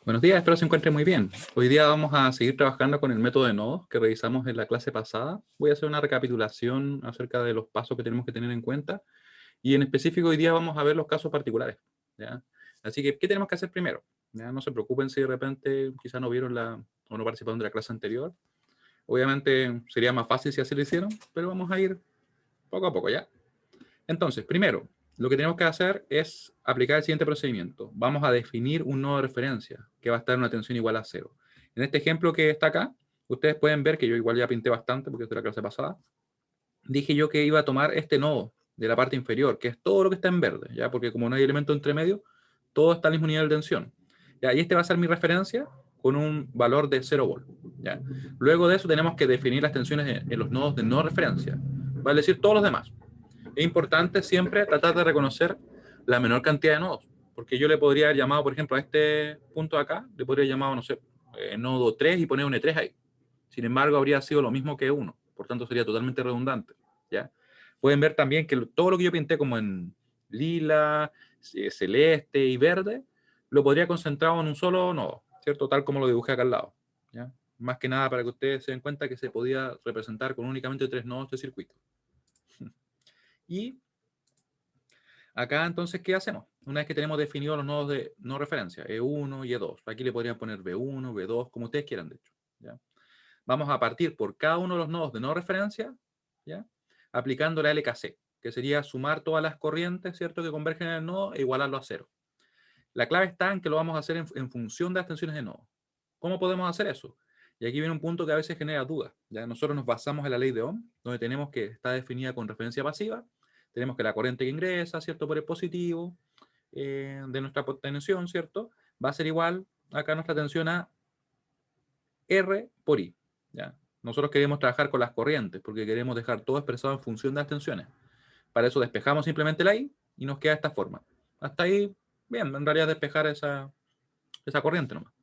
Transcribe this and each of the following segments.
Buenos días, espero se encuentre muy bien. Hoy día vamos a seguir trabajando con el método de nodos que revisamos en la clase pasada. Voy a hacer una recapitulación acerca de los pasos que tenemos que tener en cuenta y en específico hoy día vamos a ver los casos particulares, ¿ya? Así que, ¿qué tenemos que hacer primero? ¿Ya? No se preocupen si de repente quizás no vieron o no participaron de la clase anterior. Obviamente sería más fácil si así lo hicieron, pero vamos a ir poco a poco, ¿ya? Entonces, primero, lo que tenemos que hacer es aplicar el siguiente procedimiento. Vamos a definir un nodo de referencia que va a estar en una tensión igual a 0. En este ejemplo que está acá, ustedes pueden ver que yo igual ya pinté bastante porque es de la clase pasada. Dije yo que iba a tomar este nodo de la parte inferior, que es todo lo que está en verde, ¿ya? Porque como no hay elemento entre medio, todo está al mismo nivel de tensión, ¿ya? Y este va a ser mi referencia con un valor de 0 volt, ¿ya? Luego de eso tenemos que definir las tensiones en los nodos de no referencia, vale decir todos los demás. Es importante siempre tratar de reconocer la menor cantidad de nodos, porque yo le podría haber llamado, por ejemplo, a este punto de acá, le podría haber llamado, no sé, nodo 3 y poner un E3 ahí. Sin embargo, habría sido lo mismo que 1, por tanto sería totalmente redundante, ¿ya? Pueden ver también que todo lo que yo pinté como en lila, celeste y verde, lo podría concentrar en un solo nodo, ¿cierto? Tal como lo dibujé acá al lado, ¿ya? Más que nada para que ustedes se den cuenta que se podía representar con únicamente 3 nodos de circuito. Y acá entonces, ¿qué hacemos? Una vez que tenemos definidos los nodos de no referencia, E1 y E2, aquí le podrían poner B1, B2, como ustedes quieran, de hecho, ¿ya? Vamos a partir por cada uno de los nodos de no referencia, ¿ya? Aplicando la LKC, que sería sumar todas las corrientes, ¿cierto?, que convergen en el nodo e igualarlo a cero. La clave está en que lo vamos a hacer en función de las tensiones de nodo. ¿Cómo podemos hacer eso? Y aquí viene un punto que a veces genera dudas. ¿Ya? Nosotros nos basamos en la ley de Ohm, donde tenemos que está definida con referencia pasiva, tenemos que la corriente que ingresa, ¿cierto?, por el positivo de nuestra tensión, ¿cierto?, va a ser igual acá nuestra tensión a R por I. ¿Ya? Nosotros queremos trabajar con las corrientes, porque queremos dejar todo expresado en función de las tensiones. Para eso despejamos simplemente la I y nos queda esta forma. Hasta ahí, bien, en realidad despejar esa corriente nomás.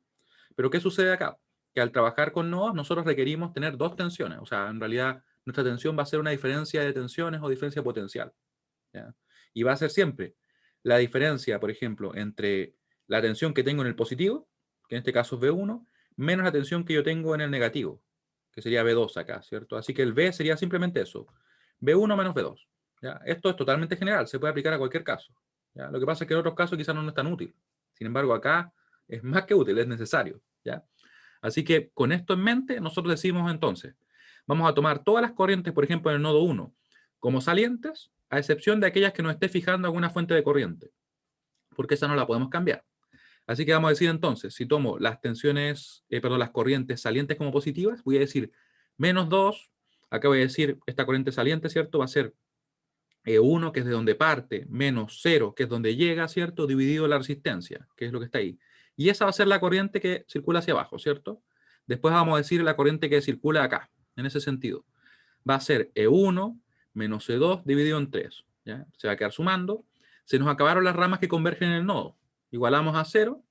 Pero ¿qué sucede acá? Que al trabajar con nodos, nosotros requerimos tener dos tensiones. O sea, en realidad nuestra tensión va a ser una diferencia de tensiones o diferencia potencial, ¿ya? Y va a ser siempre la diferencia, por ejemplo, entre la tensión que tengo en el positivo, que en este caso es V1, menos la tensión que yo tengo en el negativo, que sería V2 acá, ¿cierto? Así que el V sería simplemente eso, V1 menos V2. ¿Ya? Esto es totalmente general, se puede aplicar a cualquier caso, ¿ya? Lo que pasa es que en otros casos quizás no es tan útil. Sin embargo, acá es más que útil, es necesario, ¿ya? Así que con esto en mente, nosotros decimos entonces, vamos a tomar todas las corrientes, por ejemplo, en el nodo 1, como salientes, a excepción de aquellas que nos esté fijando alguna fuente de corriente, porque esa no la podemos cambiar. Así que vamos a decir entonces, si tomo las tensiones, las corrientes salientes como positivas, voy a decir menos 2, acá voy a decir esta corriente saliente, ¿cierto? Va a ser E1, que es de donde parte, menos 0, que es donde llega, ¿cierto? Dividido la resistencia, que es lo que está ahí. Y esa va a ser la corriente que circula hacia abajo, ¿cierto? Después vamos a decir la corriente que circula acá, en ese sentido. Va a ser E1 menos E2 dividido en 3, ¿ya? Se va a quedar sumando. Se nos acabaron las ramas que convergen en el nodo. Igualamos a 0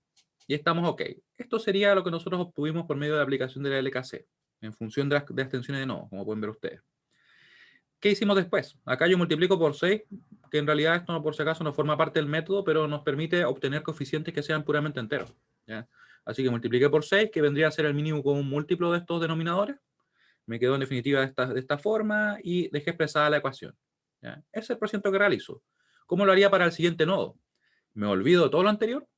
y estamos OK. Esto sería lo que nosotros obtuvimos por medio de la aplicación de la LKC, en función de las tensiones de nodo, como pueden ver ustedes. ¿Qué hicimos después? Acá yo multiplico por 6, que en realidad esto por si acaso no forma parte del método, pero nos permite obtener coeficientes que sean puramente enteros, ¿ya? Así que multipliqué por 6, que vendría a ser el mínimo común múltiplo de estos denominadores. Me quedó en definitiva de esta forma y dejé expresada la ecuación, ¿ya? Ese es el procedimiento que realizo. ¿Cómo lo haría para el siguiente nodo? Me olvido de todo lo anterior,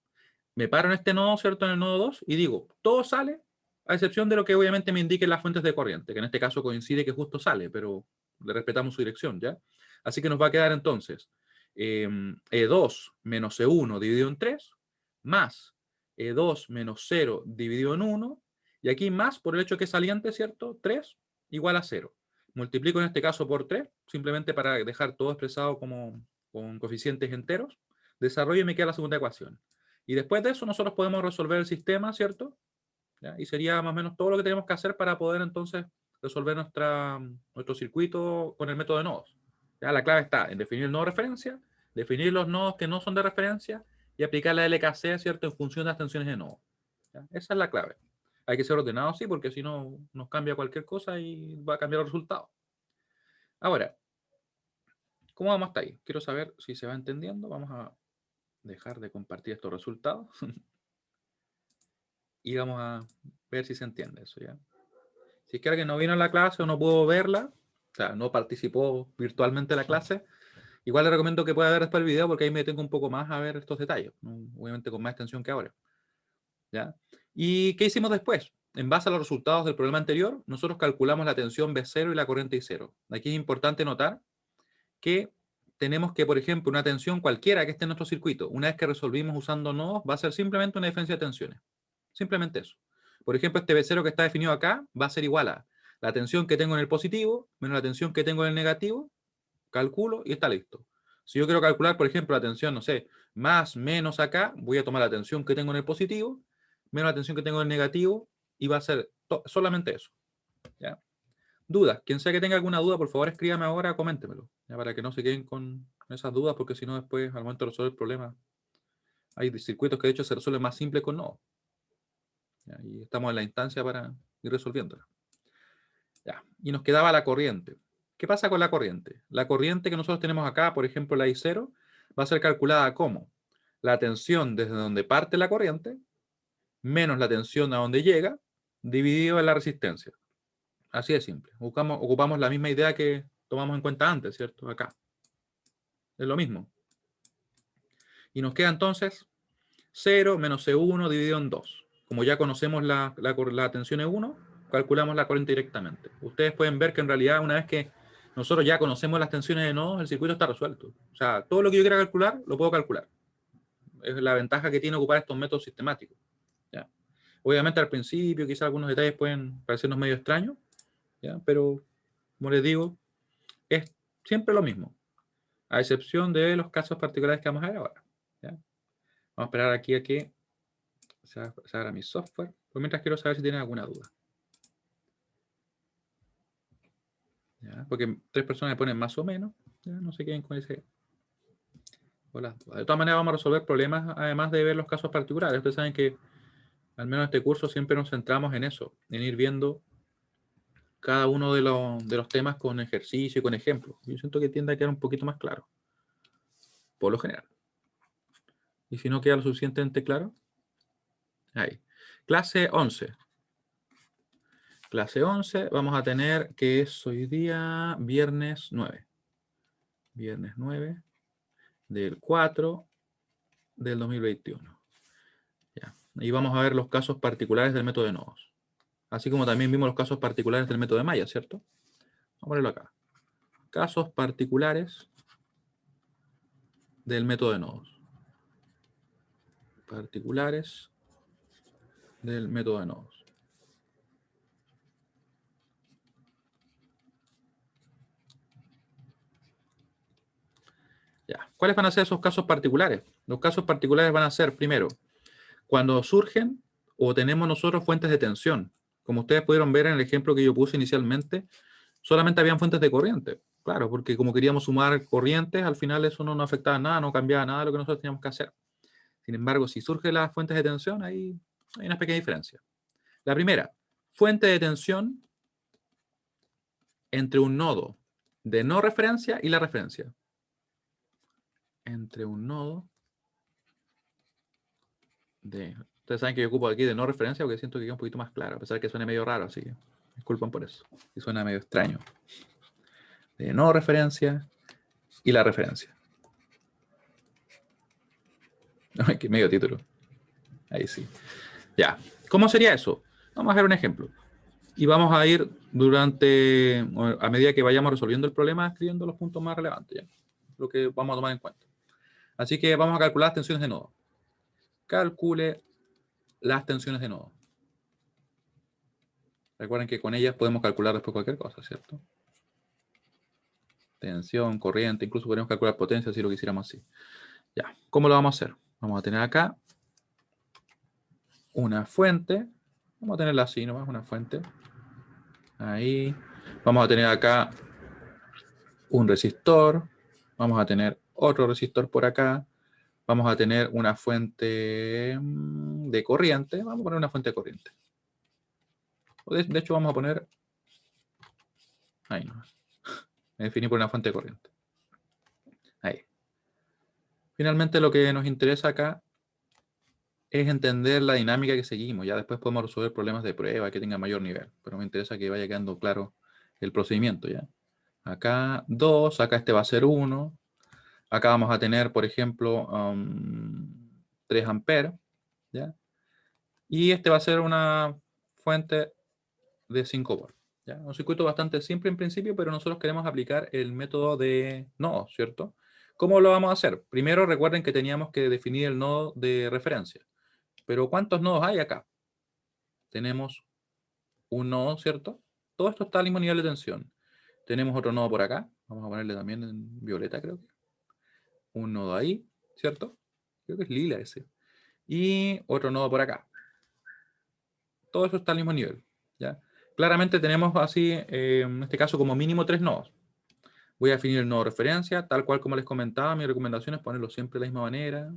me paro en este nodo, ¿cierto? En el nodo 2 y digo, todo sale, a excepción de lo que obviamente me indiquen las fuentes de corriente, que en este caso coincide que justo sale, pero le respetamos su dirección, ¿ya? Así que nos va a quedar entonces E2 menos E1 dividido en 3, más E2 menos 0 dividido en 1, y aquí más por el hecho que es saliente, ¿cierto? 3 igual a 0. Multiplico en este caso por 3, simplemente para dejar todo expresado como con coeficientes enteros. Desarrollo y me queda la segunda ecuación. Y después de eso nosotros podemos resolver el sistema, ¿cierto? ¿Ya? Y sería más o menos todo lo que tenemos que hacer para poder entonces resolver nuestro circuito con el método de nodos. ¿Ya? La clave está en definir el nodo de referencia, definir los nodos que no son de referencia y aplicar la LKC, ¿cierto?, en función de las tensiones de nodo. ¿Ya? Esa es la clave. Hay que ser ordenado, sí, porque si no nos cambia cualquier cosa y va a cambiar el resultado. Ahora, ¿cómo vamos hasta ahí? Quiero saber si se va entendiendo. Vamos a dejar de compartir estos resultados. y vamos a ver si se entiende eso, ¿ya? Si es que alguien no vino a la clase o no pudo verla, o sea, no participó virtualmente en la clase, igual le recomiendo que pueda ver después el video porque ahí me detengo un poco más a ver estos detalles, ¿no? Obviamente con más extensión que ahora, ¿ya? ¿Y qué hicimos después? En base a los resultados del problema anterior, nosotros calculamos la tensión B0 y la corriente I0. Aquí es importante notar que tenemos que, por ejemplo, una tensión cualquiera que esté en nuestro circuito, una vez que resolvimos usando nodos, va a ser simplemente una diferencia de tensiones. Simplemente eso. Por ejemplo, este B0 que está definido acá va a ser igual a la tensión que tengo en el positivo menos la tensión que tengo en el negativo, calculo y está listo. Si yo quiero calcular, por ejemplo, la tensión, no sé, más, menos acá, voy a tomar la tensión que tengo en el positivo menos la tensión que tengo en el negativo y va a ser solamente eso. ¿Ya? Dudas. Quien sea que tenga alguna duda, por favor escríbame ahora, coméntemelo, ¿ya? Para que no se queden con esas dudas, porque si no después, al momento de resolver el problema, hay circuitos que de hecho se resuelven más simples con no. ¿Ya? Y estamos en la instancia para ir resolviéndola. Ya. Y nos quedaba la corriente. ¿Qué pasa con la corriente? La corriente que nosotros tenemos acá, por ejemplo, la I0, va a ser calculada como la tensión desde donde parte la corriente menos la tensión a donde llega, dividido en la resistencia. Así de simple. Ocupamos la misma idea que tomamos en cuenta antes, ¿cierto? Acá. Es lo mismo. Y nos queda entonces 0 menos E1 dividido en 2. Como ya conocemos la tensión E1, calculamos la corriente directamente. Ustedes pueden ver que en realidad una vez que nosotros ya conocemos las tensiones de nodos, el circuito está resuelto. O sea, todo lo que yo quiera calcular, lo puedo calcular. Es la ventaja que tiene ocupar estos métodos sistemáticos. ¿Ya? Obviamente al principio quizás algunos detalles pueden parecernos medio extraños, ¿ya? Pero como les digo, es siempre lo mismo, a excepción de los casos particulares que vamos a ver ahora. ¿Ya? Vamos a esperar aquí a que se abra mi software, por mientras quiero saber si tienen alguna duda. ¿Ya? Porque 3 personas me ponen más o menos, ¿ya? No se queden con ese. Hola. De todas maneras vamos a resolver problemas además de ver los casos particulares. Ustedes saben que al menos en este curso siempre nos centramos en eso, en ir viendo cada uno de los temas con ejercicio y con ejemplos. Yo siento que tiende a quedar un poquito más claro, por lo general. Y si no queda lo suficientemente claro, ahí. Clase 11. Clase 11 vamos a tener que es hoy día viernes 9. Viernes 9 del 4 del 2021. Ya. Y vamos a ver los casos particulares del método de nodos. Así como también vimos los casos particulares del método de malla, ¿cierto? Vamos a ponerlo acá. Casos particulares del método de nodos. Particulares del método de nodos. Ya. ¿Cuáles van a ser esos casos particulares? Los casos particulares van a ser, primero, cuando surgen o tenemos nosotros fuentes de tensión. Como ustedes pudieron ver en el ejemplo que yo puse inicialmente, solamente habían fuentes de corriente. Claro, porque como queríamos sumar corrientes, al final eso no nos afectaba nada, no cambiaba nada de lo que nosotros teníamos que hacer. Sin embargo, si surgen las fuentes de tensión, ahí hay una pequeña diferencia. La primera, fuente de tensión entre un nodo de no referencia y la referencia. Entre un nodo de... Ustedes saben que yo ocupo aquí de no referencia porque siento que queda un poquito más claro, a pesar de que suene medio raro, así que disculpen por eso. Y suena medio extraño. De no referencia y la referencia. Ay, que medio título. Ahí sí. Ya. ¿Cómo sería eso? Vamos a ver un ejemplo. Y vamos a ir a medida que vayamos resolviendo el problema, escribiendo los puntos más relevantes, ¿ya? Lo que vamos a tomar en cuenta. Así que vamos a calcular las tensiones de nodo. Calcule las tensiones de nodo. Recuerden que con ellas podemos calcular después cualquier cosa, ¿cierto? Tensión, corriente, incluso podemos calcular potencia si lo quisiéramos así. Ya, ¿cómo lo vamos a hacer? Vamos a tener acá una fuente. Vamos a tenerla así nomás, una fuente. Ahí. Vamos a tener acá un resistor. Vamos a tener otro resistor por acá. Vamos a tener una fuente de corriente. Vamos a poner una fuente de corriente. De hecho, vamos a poner... Ahí nomás. Me definí por una fuente de corriente. Ahí. Finalmente, lo que nos interesa acá es entender la dinámica que seguimos. Ya después podemos resolver problemas de prueba que tengan mayor nivel. Pero me interesa que vaya quedando claro el procedimiento, ¿ya? Acá 2, acá este va a ser 1. Acá vamos a tener, por ejemplo, 3 amperes, ¿ya? Y este va a ser una fuente de 5 volts. ¿Ya? Un circuito bastante simple en principio, pero nosotros queremos aplicar el método de nodos, ¿cierto? ¿Cómo lo vamos a hacer? Primero recuerden que teníamos que definir el nodo de referencia. Pero ¿cuántos nodos hay acá? Tenemos un nodo, ¿cierto? Todo esto está al mismo nivel de tensión. Tenemos otro nodo por acá. Vamos a ponerle también en violeta, creo que. Un nodo ahí, ¿cierto? Creo que es lila ese. Y otro nodo por acá. Todo eso está al mismo nivel, ¿ya? Claramente tenemos así, en este caso, como mínimo 3 nodos. Voy a definir el nodo de referencia, tal cual como les comentaba, mi recomendación es ponerlo siempre de la misma manera,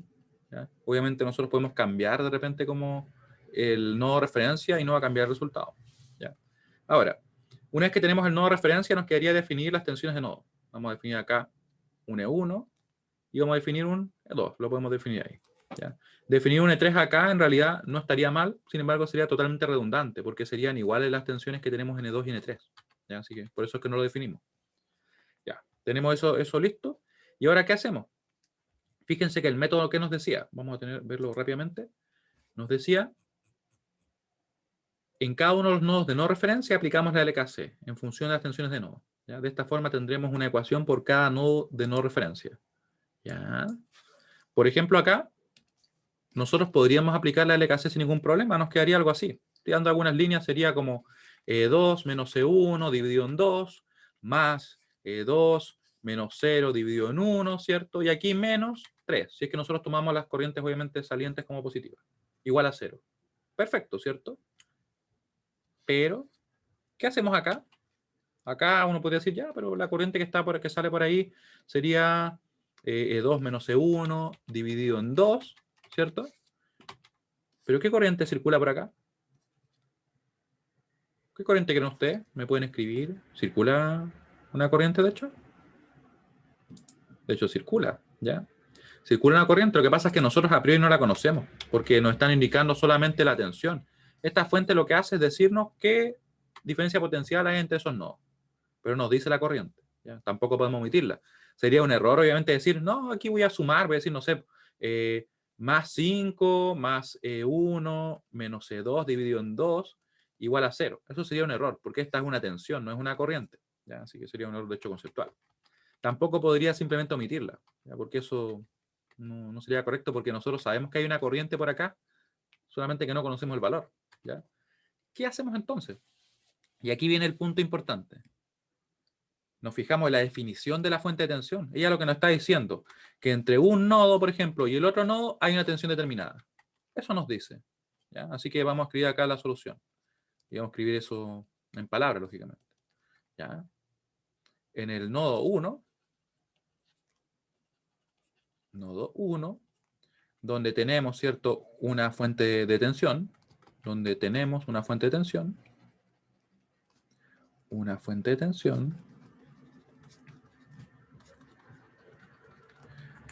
¿ya? Obviamente nosotros podemos cambiar de repente como el nodo de referencia y no va a cambiar el resultado, ¿ya? Ahora, una vez que tenemos el nodo de referencia, nos quedaría definir las tensiones de nodo. Vamos a definir acá un E1 y vamos a definir un E2, lo podemos definir ahí, ¿ya? Definir un E3 acá en realidad no estaría mal, sin embargo sería totalmente redundante, porque serían iguales las tensiones que tenemos en E2 y en E3, ¿ya? Así que por eso es que no lo definimos. Ya, tenemos eso listo. ¿Y ahora qué hacemos? Fíjense que el método que nos decía, vamos a verlo rápidamente, nos decía, en cada uno de los nodos de no referencia aplicamos la LKC en función de las tensiones de nodo. ¿Ya? De esta forma tendremos una ecuación por cada nodo de no referencia. ¿Ya? Por ejemplo, acá, nosotros podríamos aplicar la LKC sin ningún problema, nos quedaría algo así. Estoy dando algunas líneas, sería como E2 menos E1 dividido en 2, más E2 menos 0 dividido en 1, ¿cierto? Y aquí menos 3, si es que nosotros tomamos las corrientes obviamente salientes como positivas, igual a 0. Perfecto, ¿cierto? Pero, ¿qué hacemos acá? Acá uno podría decir, ya, pero la corriente que sale por ahí sería E2 menos E1 dividido en 2, ¿cierto? ¿Pero qué corriente circula por acá? ¿Qué corriente creen ustedes? ¿Me pueden escribir? ¿Circula una corriente, de hecho? De hecho, circula, ¿ya? Circula una corriente, lo que pasa es que nosotros a priori no la conocemos, porque nos están indicando solamente la tensión. Esta fuente lo que hace es decirnos qué diferencia potencial hay entre esos nodos, pero nos dice la corriente, ¿ya? Tampoco podemos omitirla. Sería un error, obviamente, decir, no, aquí voy a sumar, voy a decir, no sé, más 5 más E1 menos E2 dividido en 2 igual a 0. Eso sería un error, porque esta es una tensión, no es una corriente, ¿ya? Así que sería un error de hecho conceptual. Tampoco podría simplemente omitirla, ¿ya? Porque eso no sería correcto, porque nosotros sabemos que hay una corriente por acá, solamente que no conocemos el valor, ¿ya? ¿Qué hacemos entonces? Y aquí viene el punto importante. Nos fijamos en la definición de la fuente de tensión. Ella lo que nos está diciendo, que entre un nodo, por ejemplo, y el otro nodo hay una tensión determinada. Eso nos dice, ¿ya? Así que vamos a escribir acá la solución. Y vamos a escribir eso en palabras, lógicamente, ¿ya? En el nodo 1, donde tenemos, ¿cierto?, una fuente de tensión,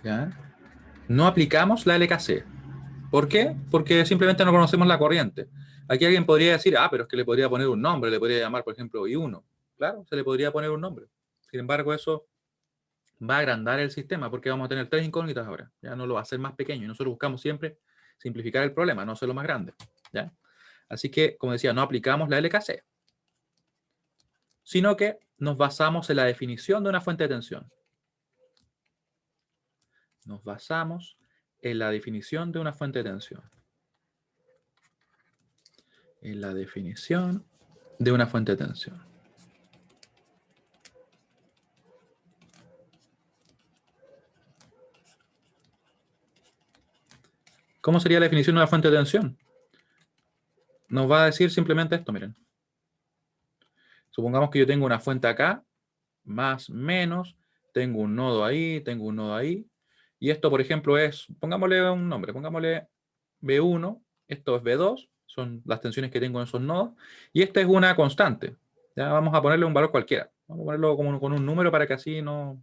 ¿ya? No aplicamos la LKC. ¿Por qué? Porque simplemente no conocemos la corriente. Aquí alguien podría decir, ah, pero es que le podría poner un nombre, le podría llamar, por ejemplo, I1. Claro, se le podría poner un nombre. Sin embargo, eso va a agrandar el sistema porque vamos a tener 3 incógnitas ahora. Ya no lo va a hacer más pequeño. Y nosotros buscamos siempre simplificar el problema, no hacerlo más grande, ¿ya? Así que, como decía, no aplicamos la LKC, sino que nos basamos en la definición de una fuente de tensión. Nos basamos en la definición de una fuente de tensión. En la definición de una fuente de tensión. ¿Cómo sería la definición de una fuente de tensión? Nos va a decir simplemente esto, miren. Supongamos que yo tengo una fuente acá, más, menos, tengo un nodo ahí, tengo un nodo ahí, y esto, por ejemplo, es, pongámosle un nombre, pongámosle B1, esto es B2, son las tensiones que tengo en esos nodos, y esta es una constante. Ya vamos a ponerle un valor cualquiera. Vamos a ponerlo como con un número para que así no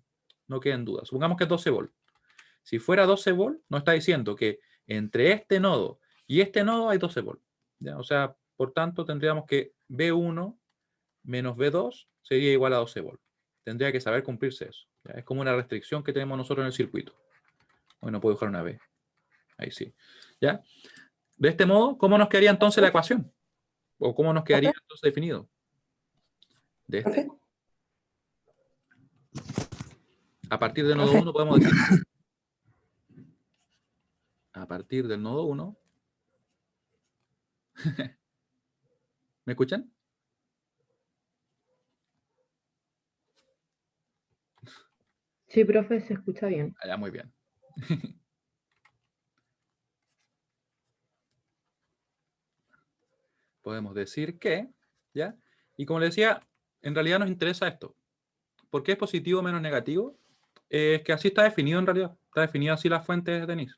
queden dudas. Supongamos que es 12 volts. Si fuera 12 volts, nos está diciendo que entre este nodo Y este nodo hay 12 volt. ¿Ya? O sea, por tanto, tendríamos que B1 menos B2 sería igual a 12 volt. Tendría que saber cumplirse eso. ¿Ya? Es como una restricción que tenemos nosotros en el circuito. Hoy no puedo dejar una B. Ahí sí. ¿Ya? De este modo, ¿cómo nos quedaría entonces la ecuación? ¿O cómo nos quedaría ¿Profe? entonces definido? De este. ¿Profe? A partir del nodo ¿Profe? 1 podemos decir, a partir del nodo 1, ¿me escuchan? Sí, profe, se escucha bien. Allá, muy bien. Podemos decir que, ¿ya? Y como le decía, en realidad nos interesa esto. ¿Por qué es positivo menos negativo? Es que así está definido en realidad. Está definido así la fuente de Denise.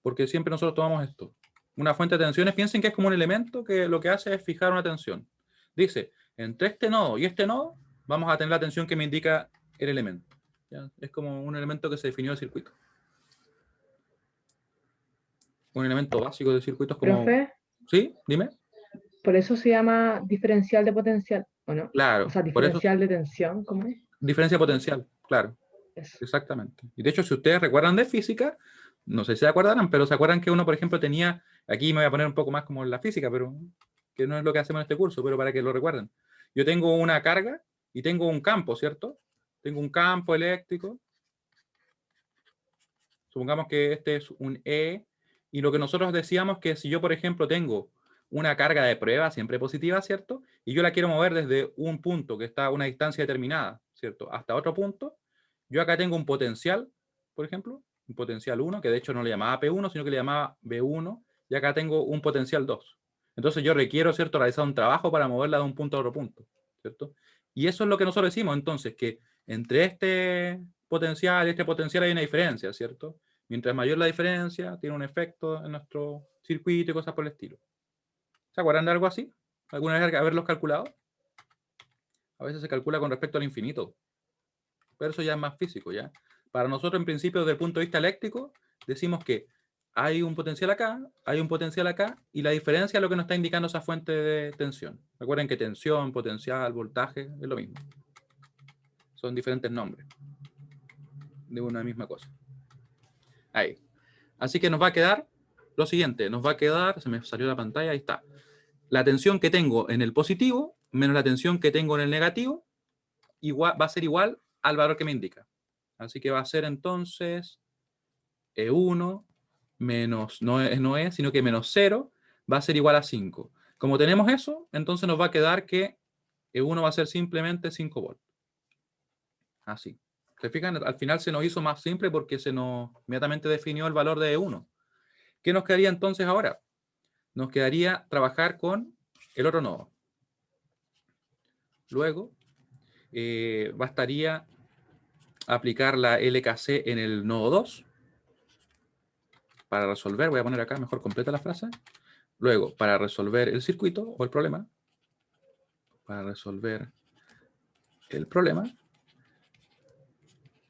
Porque siempre nosotros tomamos esto. Una fuente de tensiones, piensen que es como un elemento que lo que hace es fijar una tensión. Dice, entre este nodo y este nodo, vamos a tener la tensión que me indica el elemento. ¿Ya? Es como un elemento que se definió el circuito. Un elemento básico del circuito es como... Profe, ¿Sí? Dime. por eso se llama diferencial de potencial, ¿o no? O Claro, sea, por eso diferencial de tensión, ¿cómo es? diferencia potencial, claro. Eso. Exactamente. Y de hecho, si ustedes recuerdan de física, no sé si se acordarán, pero se acuerdan que uno, por ejemplo, tenía, aquí me voy a poner un poco más como en la física, pero que no es lo que hacemos en este curso, pero para que lo recuerden. Yo tengo una carga y tengo un campo, ¿cierto? Tengo un campo eléctrico. Supongamos que este es un E, y lo que nosotros decíamos que si yo, por ejemplo, tengo una carga de prueba siempre positiva, ¿cierto? Y yo la quiero mover desde un punto que está a una distancia determinada, ¿cierto? Hasta otro punto. Yo acá tengo un potencial, por ejemplo, un potencial 1, que de hecho no le llamaba P1, sino que le llamaba B1, y acá tengo un potencial 2. Entonces yo requiero, ¿cierto?, realizar un trabajo para moverla de un punto a otro punto, ¿cierto? Y eso es lo que nosotros decimos, entonces, que entre este potencial y este potencial hay una diferencia, ¿cierto? Mientras mayor la diferencia, tiene un efecto en nuestro circuito y cosas por el estilo. ¿Se acuerdan de algo así? ¿Alguna vez haberlos calculado? A veces se calcula con respecto al infinito, pero eso ya es más físico, ¿ya? Para nosotros, en principio, desde el punto de vista eléctrico, decimos que hay un potencial acá, hay un potencial acá, y la diferencia es lo que nos está indicando esa fuente de tensión. Recuerden que tensión, potencial, voltaje, es lo mismo. Son diferentes nombres de una misma cosa. Ahí. Así que nos va a quedar lo siguiente, nos va a quedar, se me salió la pantalla, ahí está. La tensión que tengo en el positivo menos la tensión que tengo en el negativo igual, va a ser igual al valor que me indica. Así que va a ser entonces E1 menos, no es, sino que menos 0 va a ser igual a 5. Como tenemos eso, entonces nos va a quedar que E1 va a ser simplemente 5 volts. Así. ¿Se fijan? Al final se nos hizo más simple porque se nos inmediatamente definió el valor de E1. ¿Qué nos quedaría entonces ahora? Nos quedaría trabajar con el otro nodo. Luego, bastaría aplicar la LKC en el nodo 2 para resolver, voy a poner acá, mejor completa la frase. Luego, para resolver el circuito o el problema, para resolver el problema,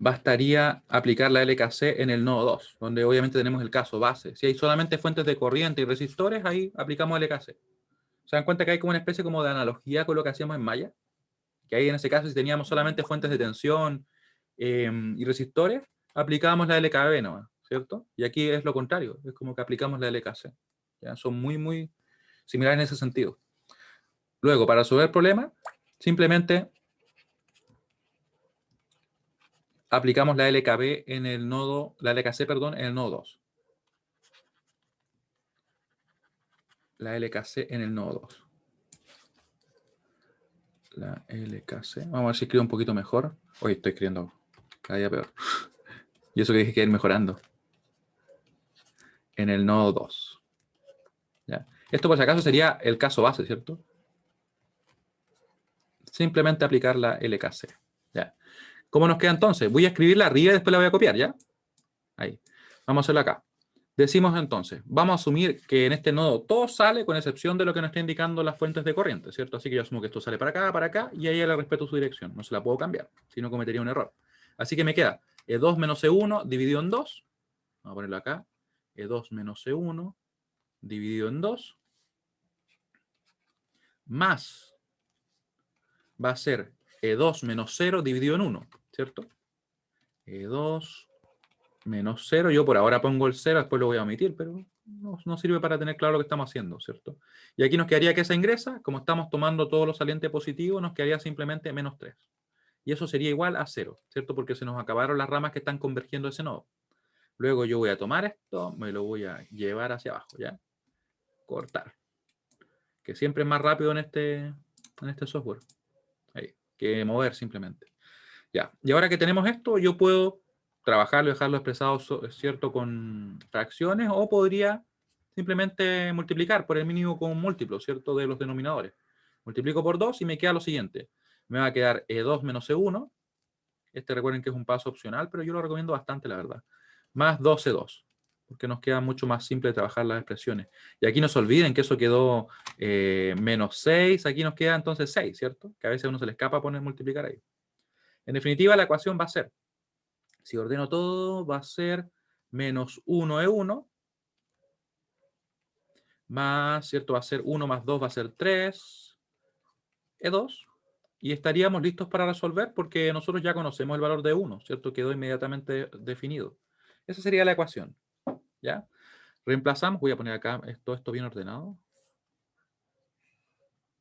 bastaría aplicar la LKC en el nodo 2, donde obviamente tenemos el caso base. Si hay solamente fuentes de corriente y resistores, ahí aplicamos LKC. ¿Se dan cuenta que hay como una especie como de analogía con lo que hacíamos en Maya? Que ahí en ese caso, si teníamos solamente fuentes de tensión y resistores, aplicábamos la LKB nomás, ¿cierto? Y aquí es lo contrario, es como que aplicamos la LKC. ¿Ya? Son muy, muy similares en ese sentido. Luego, para resolver el problema, simplemente aplicamos la LKB en el nodo, la LKC, perdón, en el nodo 2. La LKC en el nodo 2. La LKC. Vamos a ver si escribo un poquito mejor. Hoy estoy escribiendo cada día peor. Y eso que dije que ir mejorando. En el nodo 2. ¿Ya? Esto por si acaso sería el caso base, ¿cierto? Simplemente aplicar la LKC. ¿Ya? ¿Cómo nos queda entonces? Voy a escribirla arriba y después la voy a copiar, ¿ya? Ahí. Vamos a hacerlo acá. Decimos entonces, vamos a asumir que en este nodo todo sale con excepción de lo que nos está indicando las fuentes de corriente, ¿cierto? Así que yo asumo que esto sale para acá, y ahí le respeto su dirección. No se la puedo cambiar, si no cometería un error. Así que me queda E2 menos E1 dividido en 2. Vamos a ponerlo acá. E2 menos E1 dividido en 2 más va a ser E2 menos 0 dividido en 1, ¿cierto? E2 menos 0, yo por ahora pongo el 0, después lo voy a omitir, pero no sirve para tener claro lo que estamos haciendo, ¿cierto? Y aquí nos quedaría que esa ingresa, como estamos tomando todos los salientes positivos, nos quedaría simplemente menos 3. Y eso sería igual a 0, ¿cierto? Porque se nos acabaron las ramas que están convergiendo ese nodo. Luego yo voy a tomar esto, me lo voy a llevar hacia abajo, ¿ya? Cortar. Que siempre es más rápido en este software. Ahí, que mover simplemente. Ya. Y ahora que tenemos esto, yo puedo trabajarlo y dejarlo expresado, ¿cierto? Con fracciones, o podría simplemente multiplicar por el mínimo con un múltiplo, ¿cierto? De los denominadores. Multiplico por 2 y me queda lo siguiente. Me va a quedar E2 menos E1. Este recuerden que es un paso opcional, pero yo lo recomiendo bastante, la verdad. Más 2E2, porque nos queda mucho más simple trabajar las expresiones. Y aquí no se olviden que eso quedó menos 6, aquí nos queda entonces 6, ¿cierto? Que a veces a uno se le escapa poner multiplicar ahí. En definitiva, la ecuación va a ser, si ordeno todo, va a ser menos 1E1, más, ¿cierto? Va a ser 1 más 2 va a ser 3E2, y estaríamos listos para resolver porque nosotros ya conocemos el valor de 1, ¿cierto? Quedó inmediatamente definido. Esa sería la ecuación, ¿ya? Reemplazamos, voy a poner acá esto bien ordenado.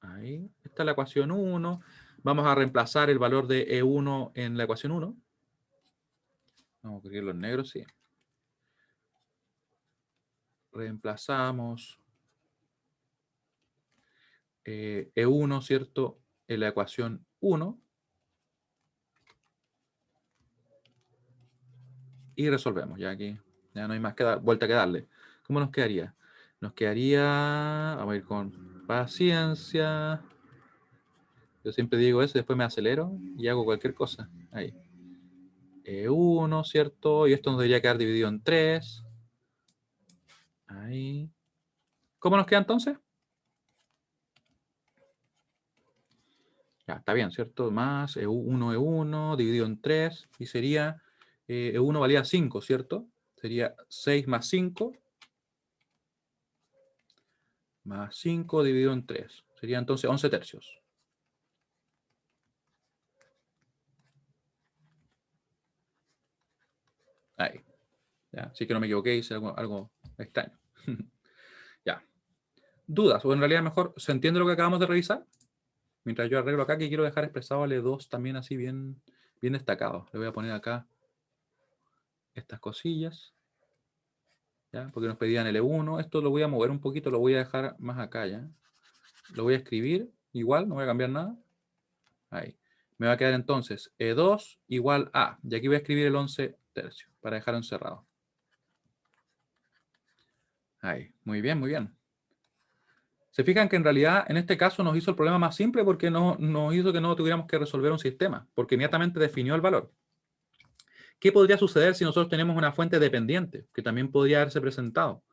Ahí, esta es la ecuación 1. Vamos a reemplazar el valor de E1 en la ecuación 1. Vamos a escribirlo en negro, sí. Reemplazamos E1, ¿cierto? En la ecuación 1. Y resolvemos, ya aquí ya no hay más vuelta que darle. ¿Cómo nos quedaría? Nos quedaría, vamos a ir con paciencia. Yo siempre digo eso, después me acelero y hago cualquier cosa. Ahí. E1, ¿cierto? Y esto nos debería quedar dividido en 3. Ahí. ¿Cómo nos queda entonces? Ya, está bien, ¿cierto? Más E1 dividido en 3. Y sería, E1 valía 5, ¿cierto? Sería 6 más 5. Más 5 dividido en 3. Sería entonces 11 tercios. Ahí. ¿Ya? Así que no me equivoqué, hice algo extraño. Ya. ¿Dudas? O en realidad mejor, ¿se entiende lo que acabamos de revisar? Mientras yo arreglo acá, que quiero dejar expresado L2 también así bien destacado. Le voy a poner acá estas cosillas. ¿Ya? Porque nos pedían L1. Esto lo voy a mover un poquito, lo voy a dejar más acá, ¿ya? Lo voy a escribir igual, no voy a cambiar nada. Ahí. Me va a quedar entonces E2 igual a. Y aquí voy a escribir el 11 tercios para dejarlo encerrado. Ahí. Muy bien, muy bien. Se fijan que en realidad en este caso nos hizo el problema más simple porque nos hizo que no tuviéramos que resolver un sistema, porque inmediatamente definió el valor. ¿Qué podría suceder si nosotros tenemos una fuente dependiente? Que también podría haberse presentado.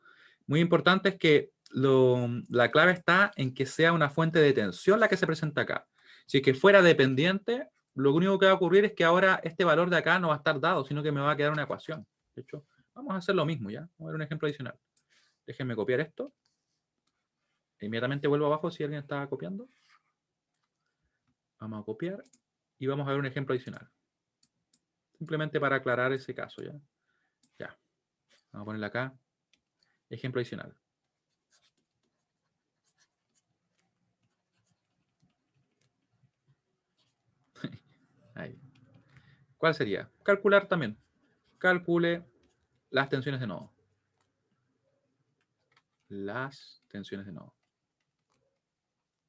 Muy importante es que la clave está en que sea una fuente de tensión la que se presenta acá. Si es que fuera dependiente, lo único que va a ocurrir es que ahora este valor de acá no va a estar dado, sino que me va a quedar una ecuación. De hecho, vamos a hacer lo mismo, ¿ya? Vamos a ver un ejemplo adicional. Déjenme copiar esto. Inmediatamente vuelvo abajo si alguien está copiando. Vamos a copiar y vamos a ver un ejemplo adicional. Simplemente para aclarar ese caso, ¿ya? Ya. Vamos a ponerle acá. Ejemplo adicional. Ahí. ¿Cuál sería? Calcular también. Calcule las tensiones de nodo. Las tensiones de nodo.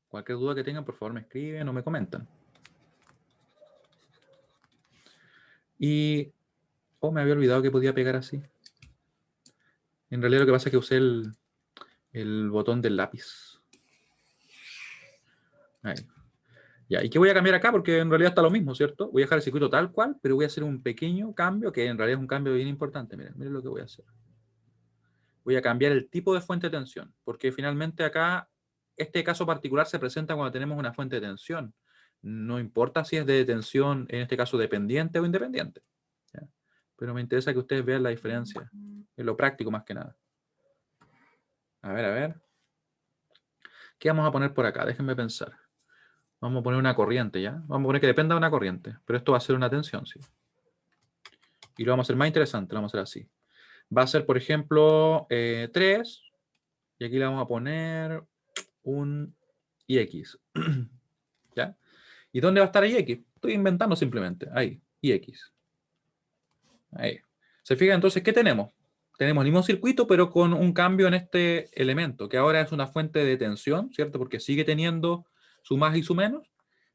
Cualquier duda que tengan, por favor me escriben o me comentan. Y... Oh, me había olvidado que podía pegar así. En realidad lo que pasa es que usé el botón del lápiz. Ahí. Ya, ¿y qué voy a cambiar acá? Porque en realidad está lo mismo, ¿cierto? Voy a dejar el circuito tal cual, pero voy a hacer un pequeño cambio, que en realidad es un cambio bien importante. Miren lo que voy a hacer. Voy a cambiar el tipo de fuente de tensión, porque finalmente acá, este caso particular se presenta cuando tenemos una fuente de tensión. No importa si es de tensión, en este caso, dependiente o independiente. ¿Ya? Pero me interesa que ustedes vean la diferencia, en lo práctico más que nada. A ver, a ver. ¿Qué vamos a poner por acá? Déjenme pensar. Vamos a poner una corriente, ¿ya? Vamos a poner que dependa de una corriente. Pero esto va a ser una tensión, sí. Y lo vamos a hacer más interesante. Lo vamos a hacer así. Va a ser, por ejemplo, 3. Y aquí le vamos a poner un IX. ¿Ya? ¿Y dónde va a estar IX? Estoy inventando simplemente. Ahí, IX. Ahí. ¿Se fijan entonces qué tenemos? Tenemos el mismo circuito, pero con un cambio en este elemento, que ahora es una fuente de tensión, ¿cierto? Porque sigue teniendo su más y su menos,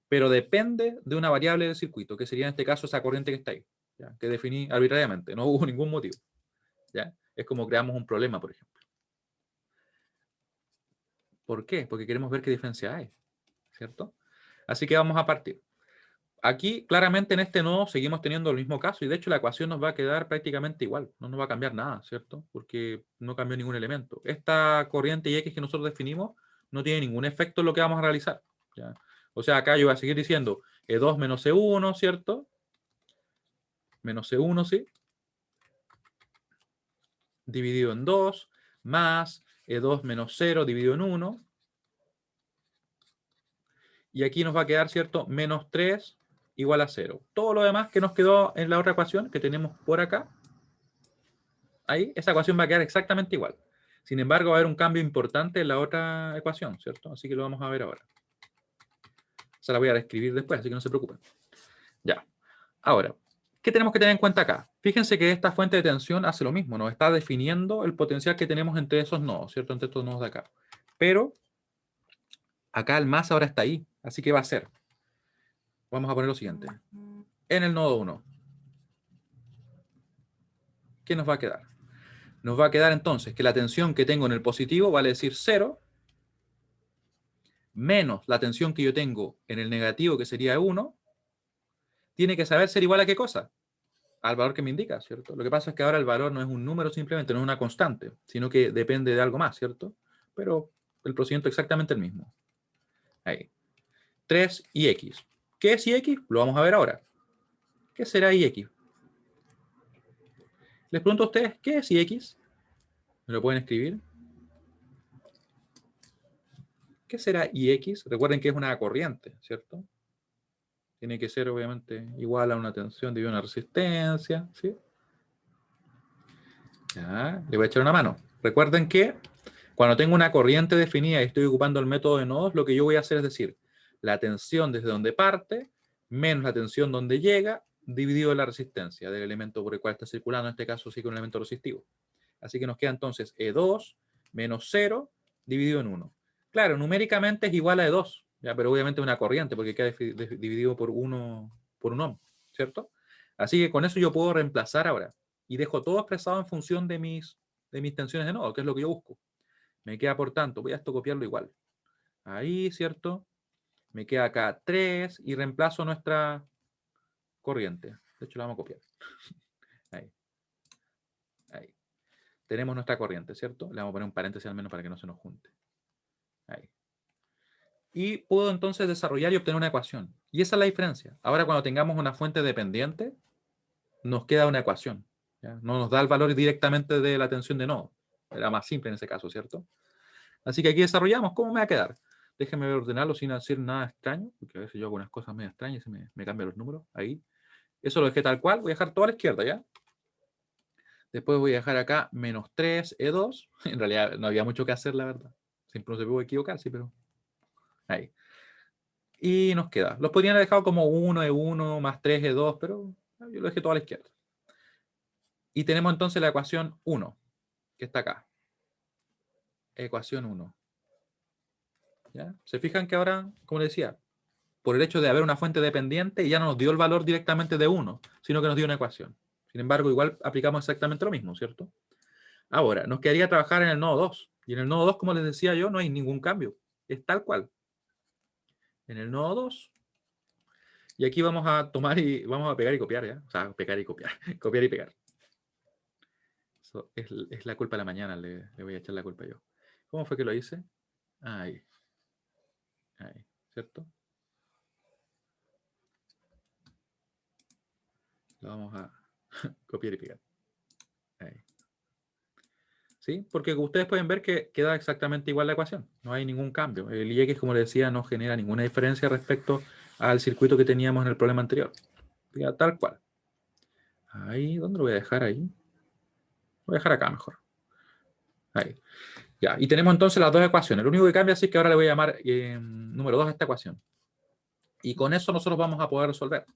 pero depende de una variable del circuito, que sería en este caso esa corriente que está ahí, ¿ya? Que definí arbitrariamente, no hubo ningún motivo, ¿ya? Es como creamos un problema, por ejemplo. ¿Por qué? Porque queremos ver qué diferencia hay, ¿cierto? Así que vamos a partir. Aquí, claramente, en este nodo seguimos teniendo el mismo caso y de hecho la ecuación nos va a quedar prácticamente igual. No nos va a cambiar nada, ¿cierto? Porque no cambió ningún elemento. Esta corriente X que nosotros definimos no tiene ningún efecto en lo que vamos a realizar, ¿ya? O sea, acá yo voy a seguir diciendo E2 menos E1, ¿cierto? Menos E1, ¿sí? Dividido en 2, más E2 menos 0 dividido en 1. Y aquí nos va a quedar, ¿cierto? Menos 3 igual a 0. Todo lo demás que nos quedó en la otra ecuación que tenemos por acá, ahí, esa ecuación va a quedar exactamente igual. Sin embargo, va a haber un cambio importante en la otra ecuación, ¿cierto? Así que lo vamos a ver ahora. Se la voy a describir después, así que no se preocupen. Ya. Ahora, ¿qué tenemos que tener en cuenta acá? Fíjense que esta fuente de tensión hace lo mismo, nos está definiendo el potencial que tenemos entre esos nodos, ¿cierto? Entre estos nodos de acá. Pero acá el más ahora está ahí, así que va a ser. Vamos a poner lo siguiente. En el nodo 1, ¿qué nos va a quedar? Nos va a quedar entonces que la tensión que tengo en el positivo vale decir 0, menos la tensión que yo tengo en el negativo, que sería 1, tiene que saber ser igual a qué cosa, al valor que me indica, ¿cierto? Lo que pasa es que ahora el valor no es un número simplemente, no es una constante, sino que depende de algo más, ¿cierto? Pero el procedimiento es exactamente el mismo. Ahí. 3 y X. ¿Qué es Ix? Lo vamos a ver ahora. ¿Qué será Ix? Les pregunto a ustedes, ¿qué es Ix? ¿Me lo pueden escribir? ¿Qué será Ix? Recuerden que es una corriente, ¿cierto? Tiene que ser, obviamente, igual a una tensión dividido una resistencia, ¿sí? Ya, le voy a echar una mano. Recuerden que cuando tengo una corriente definida y estoy ocupando el método de nodos, lo que yo voy a hacer es decir, la tensión desde donde parte menos la tensión donde llega, dividido la resistencia del elemento por el cual está circulando, en este caso sí con un elemento resistivo. Así que nos queda entonces E2 menos 0 dividido en 1. Claro, numéricamente es igual a E2, ¿ya? Pero obviamente es una corriente porque queda dividido por un ohm, ¿cierto? Así que con eso yo puedo reemplazar ahora y dejo todo expresado en función de mis tensiones de nodo, que es lo que yo busco. Me queda, por tanto, voy a esto copiarlo igual. Ahí, ¿cierto? Me queda acá 3 y reemplazo nuestra corriente. De hecho, la vamos a copiar. Ahí. Ahí. Tenemos nuestra corriente, ¿cierto? Le vamos a poner un paréntesis al menos para que no se nos junte. Ahí. Y puedo entonces desarrollar y obtener una ecuación. Y esa es la diferencia. Ahora, cuando tengamos una fuente dependiente, nos queda una ecuación, ¿ya? No nos da el valor directamente de la tensión de nodo. Era más simple en ese caso, ¿cierto? Así que aquí desarrollamos. ¿Cómo me va a quedar? Déjenme ordenarlo sin hacer nada extraño, porque a veces yo hago unas cosas medio extrañas y me cambian los números. Ahí. Eso lo dejé tal cual. Voy a dejar todo a la izquierda, ¿ya? Después voy a dejar acá menos 3 E2. En realidad no había mucho que hacer, la verdad. Siempre no se puede equivocar, sí, pero ahí. Y nos queda. Los podrían haber dejado como 1 E1 más 3 E2, pero yo lo dejé todo a la izquierda. Y tenemos entonces la ecuación 1, que está acá. Ecuación 1. ¿Ya? ¿Se fijan que ahora, como les decía, por el hecho de haber una fuente dependiente, ya no nos dio el valor directamente de 1, sino que nos dio una ecuación? Sin embargo, igual aplicamos exactamente lo mismo, ¿cierto? Ahora, nos quedaría trabajar en el nodo 2. Y en el nodo 2, como les decía yo, no hay ningún cambio. Es tal cual. En el nodo 2. Y aquí vamos a tomar y vamos a pegar y copiar, ¿ya? O sea, pegar y copiar. Copiar y pegar. Eso es la culpa de la mañana, le voy a echar la culpa yo. ¿Cómo fue que lo hice? Ahí. Ahí. ¿Cierto? Lo vamos a copiar y pegar. Ahí. ¿sí? Porque ustedes pueden ver que queda exactamente igual la ecuación. No hay ningún cambio. El IX, como les decía, no genera ninguna diferencia respecto al circuito que teníamos en el problema anterior. Ya, tal cual. Ahí, ¿dónde lo voy a dejar ahí? Lo voy a dejar acá mejor. Ahí. Ya, y tenemos entonces las dos ecuaciones. Lo único que cambia es que ahora le voy a llamar número 2 a esta ecuación. Y con eso nosotros vamos a poder resolver.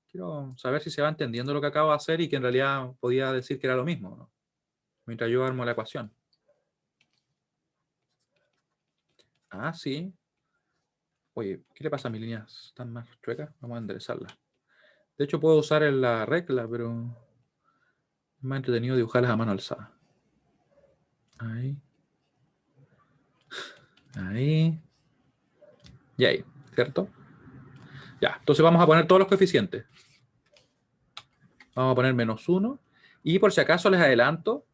Quiero saber si se va entendiendo lo que acabo de hacer y que en realidad podía decir que era lo mismo, ¿no? Mientras yo armo la ecuación. Ah, sí. Oye, ¿qué le pasa a mis líneas? ¿Están más chuecas? Vamos a enderezarlas. De hecho, puedo usar la regla, pero es más entretenido dibujarlas a mano alzada. Ahí. Ahí. Y ahí, ¿cierto? Ya, entonces vamos a poner todos los coeficientes. Vamos a poner -1. Y por si acaso les adelanto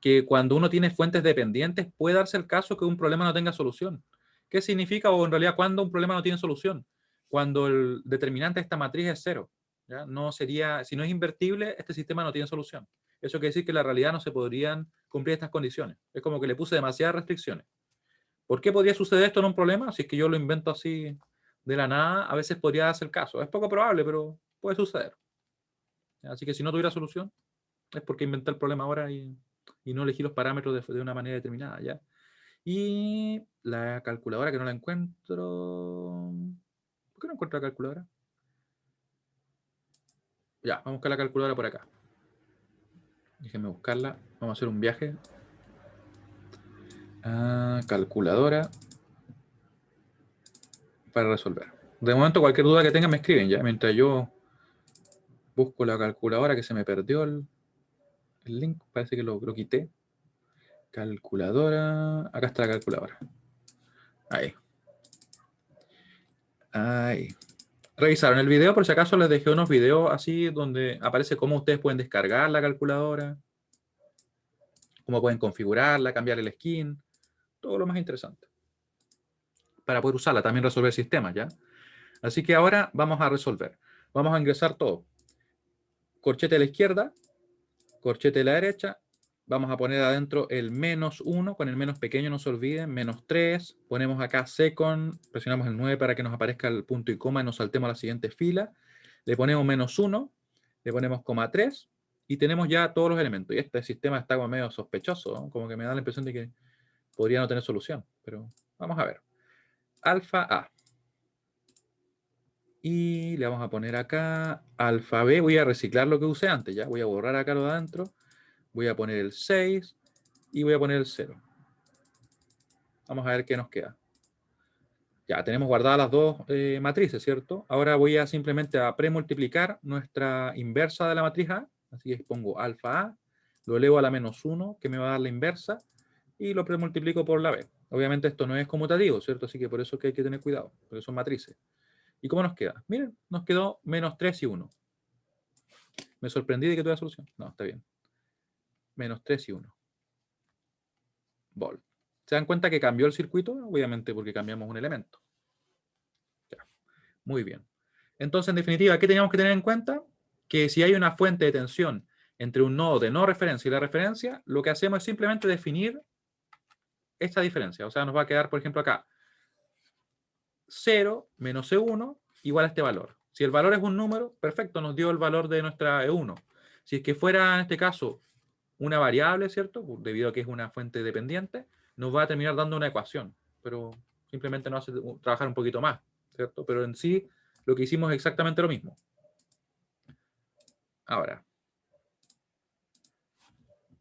que cuando uno tiene fuentes dependientes puede darse el caso que un problema no tenga solución. ¿Qué significa? O en realidad, cuando un problema no tiene solución. Cuando el determinante de esta matriz es 0. ¿Ya? No sería, si no es invertible, este sistema no tiene solución. Eso quiere decir que en la realidad no se podrían cumplir estas condiciones. Es como que le puse demasiadas restricciones. ¿Por qué podría suceder esto en un problema? Si es que yo lo invento así de la nada, a veces podría darse el caso. Es poco probable, pero puede suceder. Así que si no tuviera solución, es porque inventé el problema ahora y no elegí los parámetros de una manera determinada, ¿ya? Y la calculadora que no la encuentro. ¿Por qué no encuentro la calculadora? Ya, vamos a buscar la calculadora por acá. Déjenme buscarla. Vamos a hacer un viaje. Calculadora para resolver. De momento, cualquier duda que tengan me escriben ya. Mientras yo busco la calculadora, que se me perdió el link. Parece que lo quité. Calculadora. Acá está la calculadora. Ahí. Ahí. ¿Revisaron el video? Por si acaso les dejé unos videos así donde aparece cómo ustedes pueden descargar la calculadora, cómo pueden configurarla, cambiar el skin, todo lo más interesante. Para poder usarla, también resolver sistemas, ¿ya? Así que ahora vamos a resolver. Vamos a ingresar todo. Corchete a la izquierda, corchete a la derecha. Vamos a poner adentro el -1, con el menos pequeño, no se olviden, -3. Ponemos acá second, presionamos el 9 para que nos aparezca el punto y coma y nos saltemos a la siguiente fila. Le ponemos -1, le ponemos -3 y tenemos ya todos los elementos. Y este sistema está como medio sospechoso, ¿no? Como que me da la impresión de que podría no tener solución. Pero vamos a ver. Alfa A. Y le vamos a poner acá alfa B. Voy a reciclar lo que usé antes, ¿ya? Voy a borrar acá lo de adentro. Voy a poner el 6 y voy a poner el 0. Vamos a ver qué nos queda. Ya tenemos guardadas las dos matrices, ¿cierto? Ahora voy a simplemente a premultiplicar nuestra inversa de la matriz A. Así que pongo alfa A, lo elevo a la -1, que me va a dar la inversa, y lo premultiplico por la B. Obviamente esto no es conmutativo, ¿cierto? Así que por eso es que hay que tener cuidado, porque son matrices. ¿Y cómo nos queda? Miren, nos quedó -3 y 1. Me sorprendí de que tuviera solución. No, está bien. -3 y 1. Vol. ¿Se dan cuenta que cambió el circuito? Obviamente porque cambiamos un elemento. Ya. Muy bien. Entonces, en definitiva, ¿qué teníamos que tener en cuenta? Que si hay una fuente de tensión entre un nodo de no referencia y la referencia, lo que hacemos es simplemente definir esta diferencia. O sea, nos va a quedar, por ejemplo, acá 0 menos E1 igual a este valor. Si el valor es un número, perfecto, nos dio el valor de nuestra E1. Si es que fuera, en este caso, una variable, ¿cierto? Debido a que es una fuente dependiente, nos va a terminar dando una ecuación, pero simplemente nos hace trabajar un poquito más, ¿cierto? Pero en sí, lo que hicimos es exactamente lo mismo. Ahora,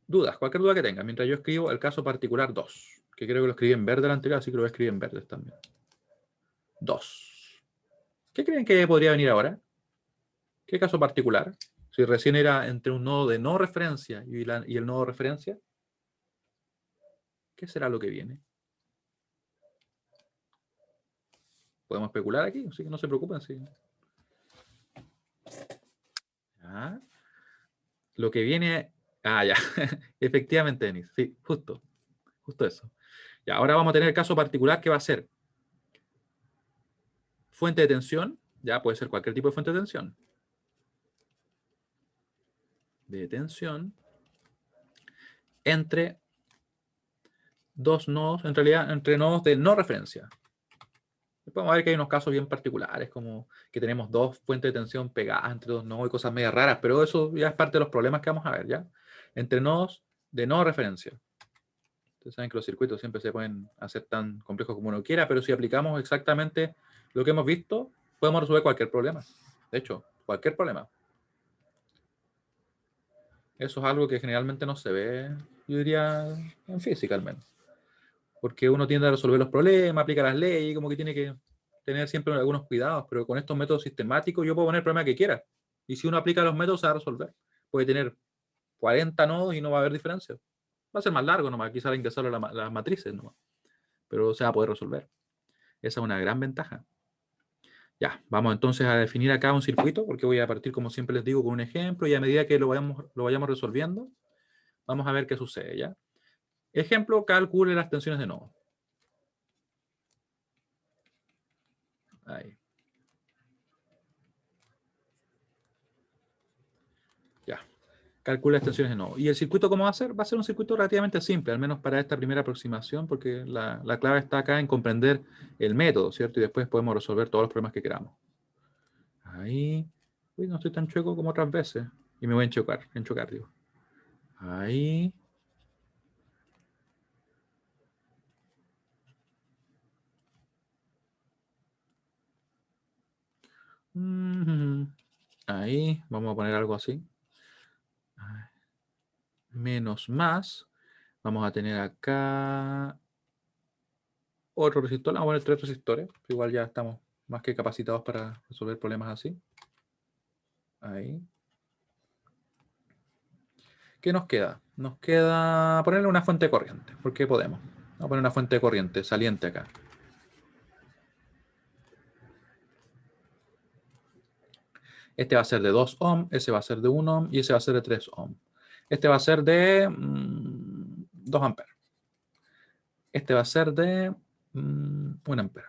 dudas, cualquier duda que tengan, mientras yo escribo el caso particular 2, que creo que lo escribí en verde el anterior, así que lo voy a escribir en verde también. 2. ¿Qué creen que podría venir ahora? ¿Qué caso particular? Si recién era entre un nodo de no referencia y el nodo de referencia, ¿qué será lo que viene? Podemos especular aquí, así que no se preocupen. Sí. ¿Ah? Lo que viene... Ah, ya. Efectivamente, Denis. Sí, justo eso. Ya, ahora vamos a tener el caso particular que va a ser fuente de tensión. Ya puede ser cualquier tipo de fuente de tensión. De tensión entre dos nodos, en realidad, entre nodos de no referencia. Podemos ver que hay unos casos bien particulares, como que tenemos dos fuentes de tensión pegadas entre dos nodos y cosas medio raras, pero eso ya es parte de los problemas que vamos a ver, ¿ya? Entre nodos de no referencia. Ustedes saben que los circuitos siempre se pueden hacer tan complejos como uno quiera, pero si aplicamos exactamente lo que hemos visto, podemos resolver cualquier problema. De hecho, cualquier problema. Eso es algo que generalmente no se ve, yo diría, en física al menos. Porque uno tiende a resolver los problemas, aplica las leyes, como que tiene que tener siempre algunos cuidados, pero con estos métodos sistemáticos yo puedo poner el problema que quiera. Y si uno aplica los métodos, se va a resolver. Puede tener 40 nodos y no va a haber diferencia. Va a ser más largo nomás, quizás ingresar las matrices nomás, pero se va a poder resolver. Esa es una gran ventaja. Ya, vamos entonces a definir acá un circuito, porque voy a partir, como siempre les digo, con un ejemplo, y a medida que lo vayamos resolviendo, vamos a ver qué sucede, ¿ya? Ejemplo, calcule las tensiones de nodo. Ahí. Ya. Calcula las tensiones de nodo. ¿Y el circuito cómo va a ser? Va a ser un circuito relativamente simple, al menos para esta primera aproximación, porque la clave está acá en comprender el método, ¿cierto? Y después podemos resolver todos los problemas que queramos. Ahí. Uy, no estoy tan chueco como otras veces. Y me voy a enchocar, digo. Ahí. Ahí. Vamos a poner algo así. Menos más. Vamos a tener acá otro resistor. Vamos a poner 3 resistores. Igual ya estamos más que capacitados para resolver problemas así. Ahí. ¿Qué nos queda? Nos queda ponerle una fuente de corriente, porque podemos. Vamos a poner una fuente de corriente saliente acá. Este va a ser de 2 ohm, ese va a ser de 1 ohm y ese va a ser de 3 ohm. Este va a ser de 2 amperes. Este va a ser de 1 ampere.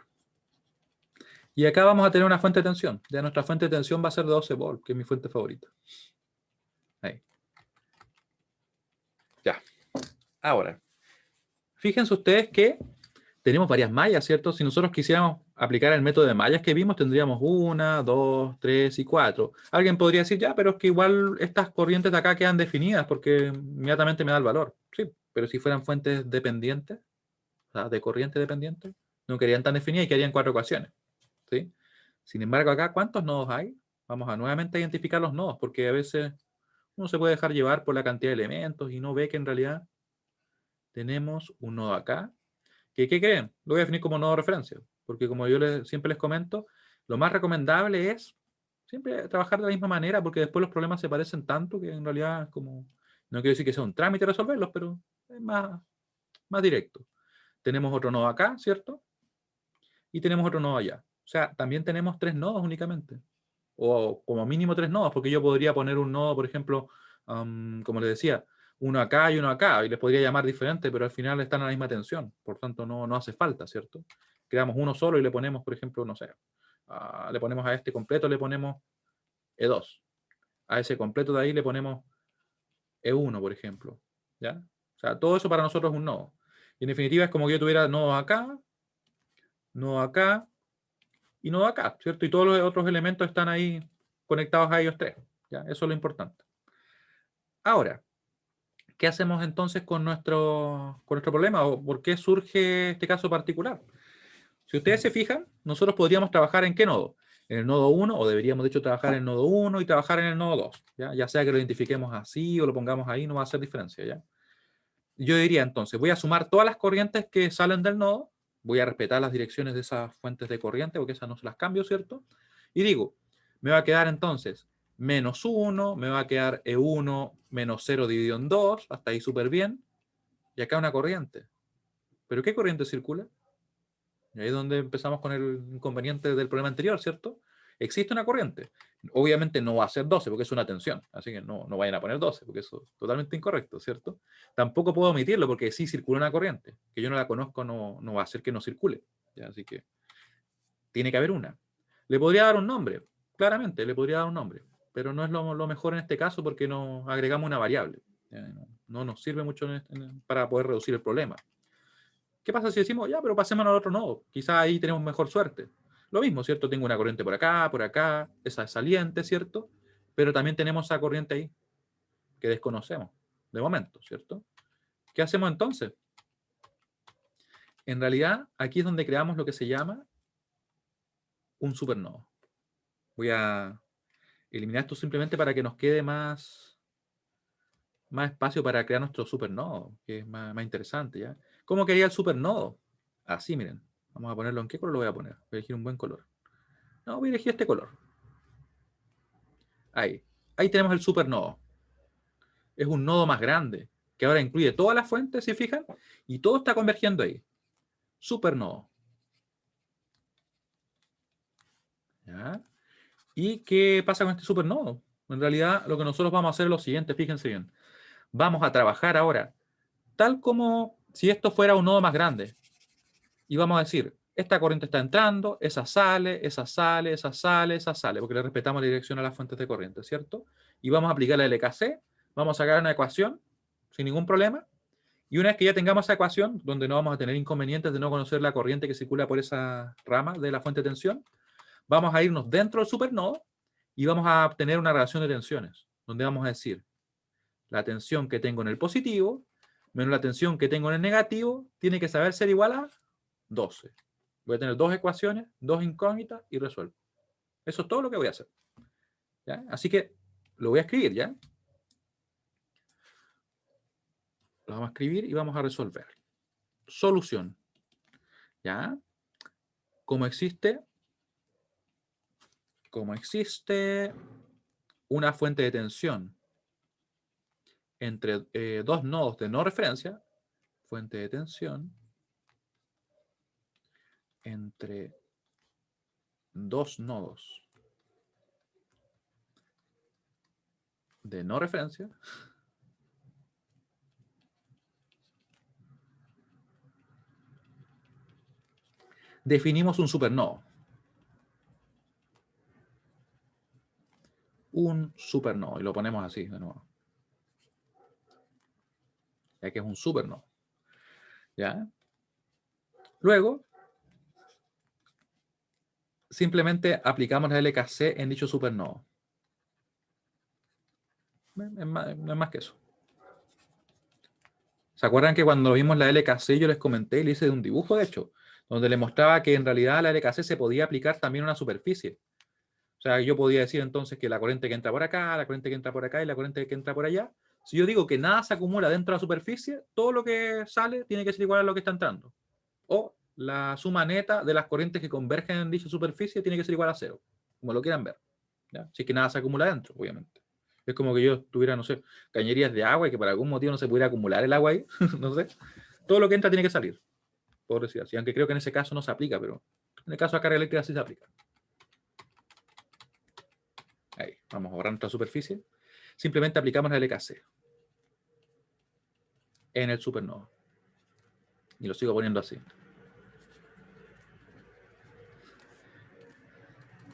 Y acá vamos a tener una fuente de tensión. Ya nuestra fuente de tensión va a ser de 12 volts, que es mi fuente favorita. Ahí. Ya. Ahora, fíjense ustedes que tenemos varias mallas, ¿cierto? Si nosotros quisiéramos aplicar el método de mallas que vimos, tendríamos 1, 2, 3 y 4. Alguien podría decir, ya, pero es que igual estas corrientes de acá quedan definidas porque inmediatamente me da el valor. Sí, pero si fueran fuentes dependientes, o sea, de corriente dependiente, no quedarían tan definidas y quedarían 4 ecuaciones. ¿Sí? Sin embargo, acá, ¿cuántos nodos hay? Vamos a nuevamente identificar los nodos, porque a veces uno se puede dejar llevar por la cantidad de elementos y no ve que en realidad tenemos un nodo acá. ¿Qué creen? Lo voy a definir como nodo de referencia, porque como yo siempre les comento, lo más recomendable es siempre trabajar de la misma manera, porque después los problemas se parecen tanto que en realidad es como, no quiero decir que sea un trámite resolverlos, pero es más directo. Tenemos otro nodo acá, ¿cierto? Y tenemos otro nodo allá. O sea, también tenemos 3 nodos únicamente. O como mínimo 3 nodos, porque yo podría poner un nodo, por ejemplo, como les decía, uno acá y uno acá, y les podría llamar diferente, pero al final están a la misma tensión, por tanto no hace falta, ¿cierto? Creamos uno solo y le ponemos, por ejemplo, no sé, le ponemos a este completo, le ponemos E2. A ese completo de ahí le ponemos E1, por ejemplo, ¿ya? O sea, todo eso para nosotros es un nodo. Y en definitiva es como que yo tuviera nodos acá y nodo acá, ¿cierto? Y todos los otros elementos están ahí conectados a ellos tres, ¿ya? Eso es lo importante. Ahora, ¿qué hacemos entonces con nuestro problema? ¿O por qué surge este caso particular? Si ustedes se fijan, nosotros podríamos trabajar ¿en qué nodo? En el nodo 1, o deberíamos de hecho trabajar en el nodo 1 y trabajar en el nodo 2. Ya sea que lo identifiquemos así o lo pongamos ahí, no va a hacer diferencia. ¿ya? Yo diría entonces, voy a sumar todas las corrientes que salen del nodo, voy a respetar las direcciones de esas fuentes de corriente, porque esas no se las cambio, ¿cierto? Y digo, me va a quedar entonces menos 1, me va a quedar E1 menos 0 dividido en 2, hasta ahí súper bien. Y acá una corriente. ¿Pero qué corriente circula? Y ahí es donde empezamos con el inconveniente del problema anterior, ¿cierto? Existe una corriente. Obviamente no va a ser 12 porque es una tensión. Así que no vayan a poner 12 porque eso es totalmente incorrecto, ¿cierto? Tampoco puedo omitirlo porque sí circula una corriente. Que yo no la conozco no va a hacer que no circule. ¿ya? Así que tiene que haber una. Le podría dar un nombre, claramente, le podría dar un nombre. Pero no es lo mejor en este caso porque nos agregamos una variable. No nos sirve mucho para poder reducir el problema. ¿Qué pasa si decimos, ya, pero pasémonos al otro nodo? Quizás ahí tenemos mejor suerte. Lo mismo, ¿cierto? Tengo una corriente por acá, esa es saliente, ¿cierto? Pero también tenemos esa corriente ahí que desconocemos de momento, ¿cierto? ¿Qué hacemos entonces? En realidad, aquí es donde creamos lo que se llama un supernodo. Voy a eliminar esto simplemente para que nos quede más espacio para crear nuestro supernodo, que es más interesante, ¿ya? ¿Cómo quería el supernodo? Así, miren. Vamos a ponerlo. ¿En qué color lo voy a poner? Voy a elegir un buen color. No, voy a elegir este color. Ahí. Ahí tenemos el supernodo. Es un nodo más grande, que ahora incluye todas las fuentes, ¿se fijan? Y todo está convergiendo ahí. Supernodo. ¿Ya? ¿Y qué pasa con este supernodo? En realidad, lo que nosotros vamos a hacer es lo siguiente, fíjense bien. Vamos a trabajar ahora, tal como si esto fuera un nodo más grande. Y vamos a decir, esta corriente está entrando, esa sale, esa sale, esa sale, esa sale, porque le respetamos la dirección a las fuentes de corriente, ¿cierto? Y vamos a aplicar la LKC, vamos a sacar una ecuación sin ningún problema. Y una vez que ya tengamos esa ecuación, donde no vamos a tener inconvenientes de no conocer la corriente que circula por esa rama de la fuente de tensión, vamos a irnos dentro del supernodo y vamos a obtener una relación de tensiones, donde vamos a decir, la tensión que tengo en el positivo menos la tensión que tengo en el negativo tiene que saber ser igual a 12. Voy a tener dos ecuaciones, dos incógnitas y resuelvo. Eso es todo lo que voy a hacer. ¿Ya? Así que lo voy a escribir, ¿ya? Lo vamos a escribir y vamos a resolver. Solución. ¿Ya? Como existe una fuente de tensión entre dos nodos de no referencia, fuente de tensión entre dos nodos de no referencia, definimos un supernodo. Un supernodo, y lo ponemos así de nuevo. Ya que es un supernodo. ¿Ya? Luego, simplemente aplicamos la LKC en dicho supernodo. No es más que eso. ¿Se acuerdan que cuando vimos la LKC yo les comenté y le hice de un dibujo, de hecho, donde le mostraba que en realidad la LKC se podía aplicar también a una superficie? O sea, yo podía decir entonces que la corriente que entra por acá, la corriente que entra por acá y la corriente que entra por allá. Si yo digo que nada se acumula dentro de la superficie, todo lo que sale tiene que ser igual a lo que está entrando. O la suma neta de las corrientes que convergen en dicha superficie tiene que ser igual a cero, como lo quieran ver. ¿Ya? Si es que nada se acumula dentro, obviamente. Es como que yo tuviera, no sé, cañerías de agua y que por algún motivo no se pudiera acumular el agua ahí, no sé. Todo lo que entra tiene que salir, por decir así. Aunque creo que en ese caso no se aplica, pero en el caso de carga eléctrica sí se aplica. Ahí, vamos a borrar nuestra superficie. Simplemente aplicamos la LKC en el supernodo. Y lo sigo poniendo así.